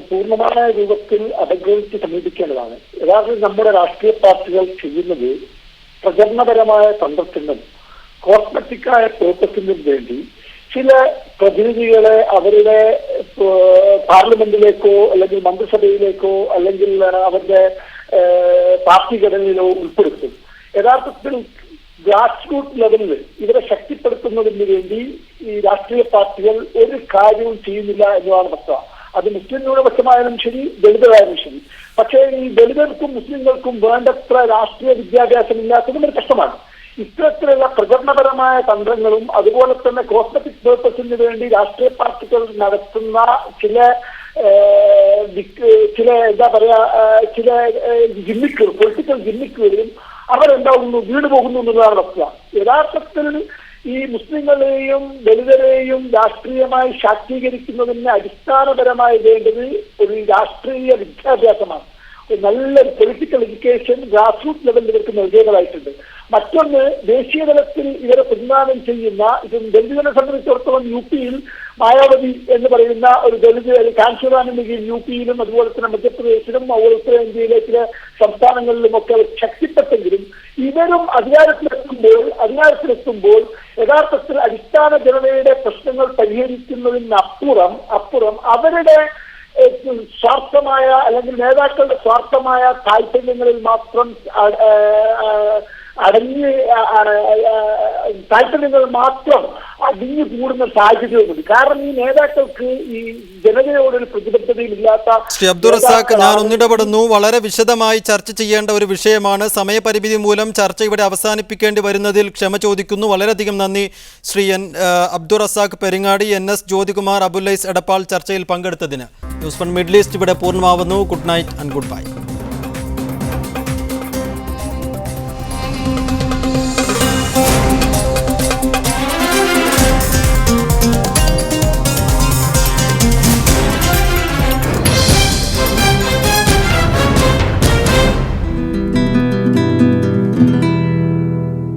പൂർണ്ണമായ രൂപത്തിൽ അപഗ്രഹിച്ച് സമീപിക്കേണ്ടതാണ്. യഥാർത്ഥത്തിൽ നമ്മുടെ രാഷ്ട്രീയ പാർട്ടികൾ ചെയ്യുന്നത് പ്രചരണപരമായ തന്ത്രത്തിനും കോസ്മെറ്റിക്കായ പേർപ്പസിനും വേണ്ടി ചില പ്രതിനിധികളെ അവരുടെ പാർലമെന്റിലേക്കോ അല്ലെങ്കിൽ മന്ത്രിസഭയിലേക്കോ അല്ലെങ്കിൽ അവരുടെ പാർട്ടി ഘടനയിലോ ഉൾപ്പെടുത്തും. യഥാർത്ഥത്തിൽ ഗ്രാസ് റൂട്ട് ലെവലിൽ ഇവരെ ശക്തിപ്പെടുത്തുന്നതിന് വേണ്ടി ഈ രാഷ്ട്രീയ പാർട്ടികൾ ഒരു കാര്യവും ചെയ്യുന്നില്ല എന്നതാണ് വസ്തുത. അത് മുസ്ലിം ന്യൂനപക്ഷമായാലും ശരി, ദളിതരായാലും ശരി. പക്ഷേ ഈ ദളിതർക്കും മുസ്ലിങ്ങൾക്കും വേണ്ടത്ര രാഷ്ട്രീയ വിദ്യാഭ്യാസം ഇല്ലാത്തതും ഒരു പ്രശ്നമാണ്. ഇത്തരത്തിലുള്ള പ്രചരണപരമായ തന്ത്രങ്ങളും അതുപോലെ തന്നെ കോസ്മെറ്റിക് പേർപ്പസിന് വേണ്ടി രാഷ്ട്രീയ പാർട്ടികൾ നടത്തുന്ന ചില എന്താ പറയാ ചില ജിമ്മിക്കുകൾ, പൊളിറ്റിക്കൽ ജിമ്മിക്കുകളും അവരെന്താവുന്നു വീണ് പോകുന്നു എന്നുള്ളതാണ് വസ്തുത. യഥാർത്ഥത്തിൽ ഈ മുസ്ലിങ്ങളെയും ദളിതരെയും രാഷ്ട്രീയമായി ശാക്തീകരിക്കുന്നതിന് അടിസ്ഥാനപരമായി വേണ്ടത് ഒരു രാഷ്ട്രീയ വിദ്യാഭ്യാസമാണ്. നല്ലൊരു പൊളിറ്റിക്കൽ എഡ്യൂക്കേഷൻ ഗ്രാസ് റൂട്ട് ലെവലിൽ ഇവർക്ക് നൽകേണ്ടതായിട്ടുണ്ട്. മറ്റൊന്ന്, ദേശീയ തലത്തിൽ ഇവരെ പ്രതിനിധാനം ചെയ്യുന്ന ദളിതരെ സംബന്ധിച്ചിടത്തോളം യുപിയിൽ മായാവതി എന്ന് പറയുന്ന ഒരു ദളിത് കാൻസുറാനുണ്ടെങ്കിൽ യുപിയിലും അതുപോലെ തന്നെ മധ്യപ്രദേശിലും ഉത്തരേന്ത്യയിലെ ചില സംസ്ഥാനങ്ങളിലുമൊക്കെ ശക്തിപ്പെട്ടെങ്കിലും ഇവരും അധികാരത്തിലെത്തുമ്പോൾ യഥാർത്ഥത്തിൽ അടിസ്ഥാന ജനതയുടെ പ്രശ്നങ്ങൾ പരിഹരിക്കുന്നതിനപ്പുറം അവരുടെ സ്വാർത്ഥമായ അല്ലെങ്കിൽ നേതാക്കളുടെ സ്വാർത്ഥമായ താല്പര്യങ്ങളിൽ മാത്രം താല്പര്യങ്ങൾ മാത്രം അടിഞ്ഞു കൂടുന്ന സാഹചര്യവുമുണ്ട്. കാരണം ഈ നേതാക്കൾക്ക് ഈ ജനതയോടൊരു പ്രതിബദ്ധതയും ഇല്ലാത്ത. ശ്രീ അബ്ദുൾ റസാഖ്, ഞാൻ ഒന്നിടപെടുന്നു. വളരെ വിശദമായി ചർച്ച ചെയ്യേണ്ട ഒരു വിഷയമാണ്. സമയപരിമിതി മൂലം ചർച്ച ഇവിടെ അവസാനിപ്പിക്കേണ്ടി വരുന്നതിൽ ക്ഷമ ചോദിക്കുന്നു. വളരെയധികം നന്ദി ശ്രീ അബ്ദുൾ റസാഖ് പെരിങ്ങാടി, NS ജ്യോതികുമാർ, അബുല്ലൈസ് എടപ്പാൾ ചർച്ചയിൽ പങ്കെടുത്തതിന്. ന്യൂസ് 1 മിഡിൽ ഈസ്റ്റ് ഇവിടെ പൂർണ്ണമാവുന്നു. Good night and good bye.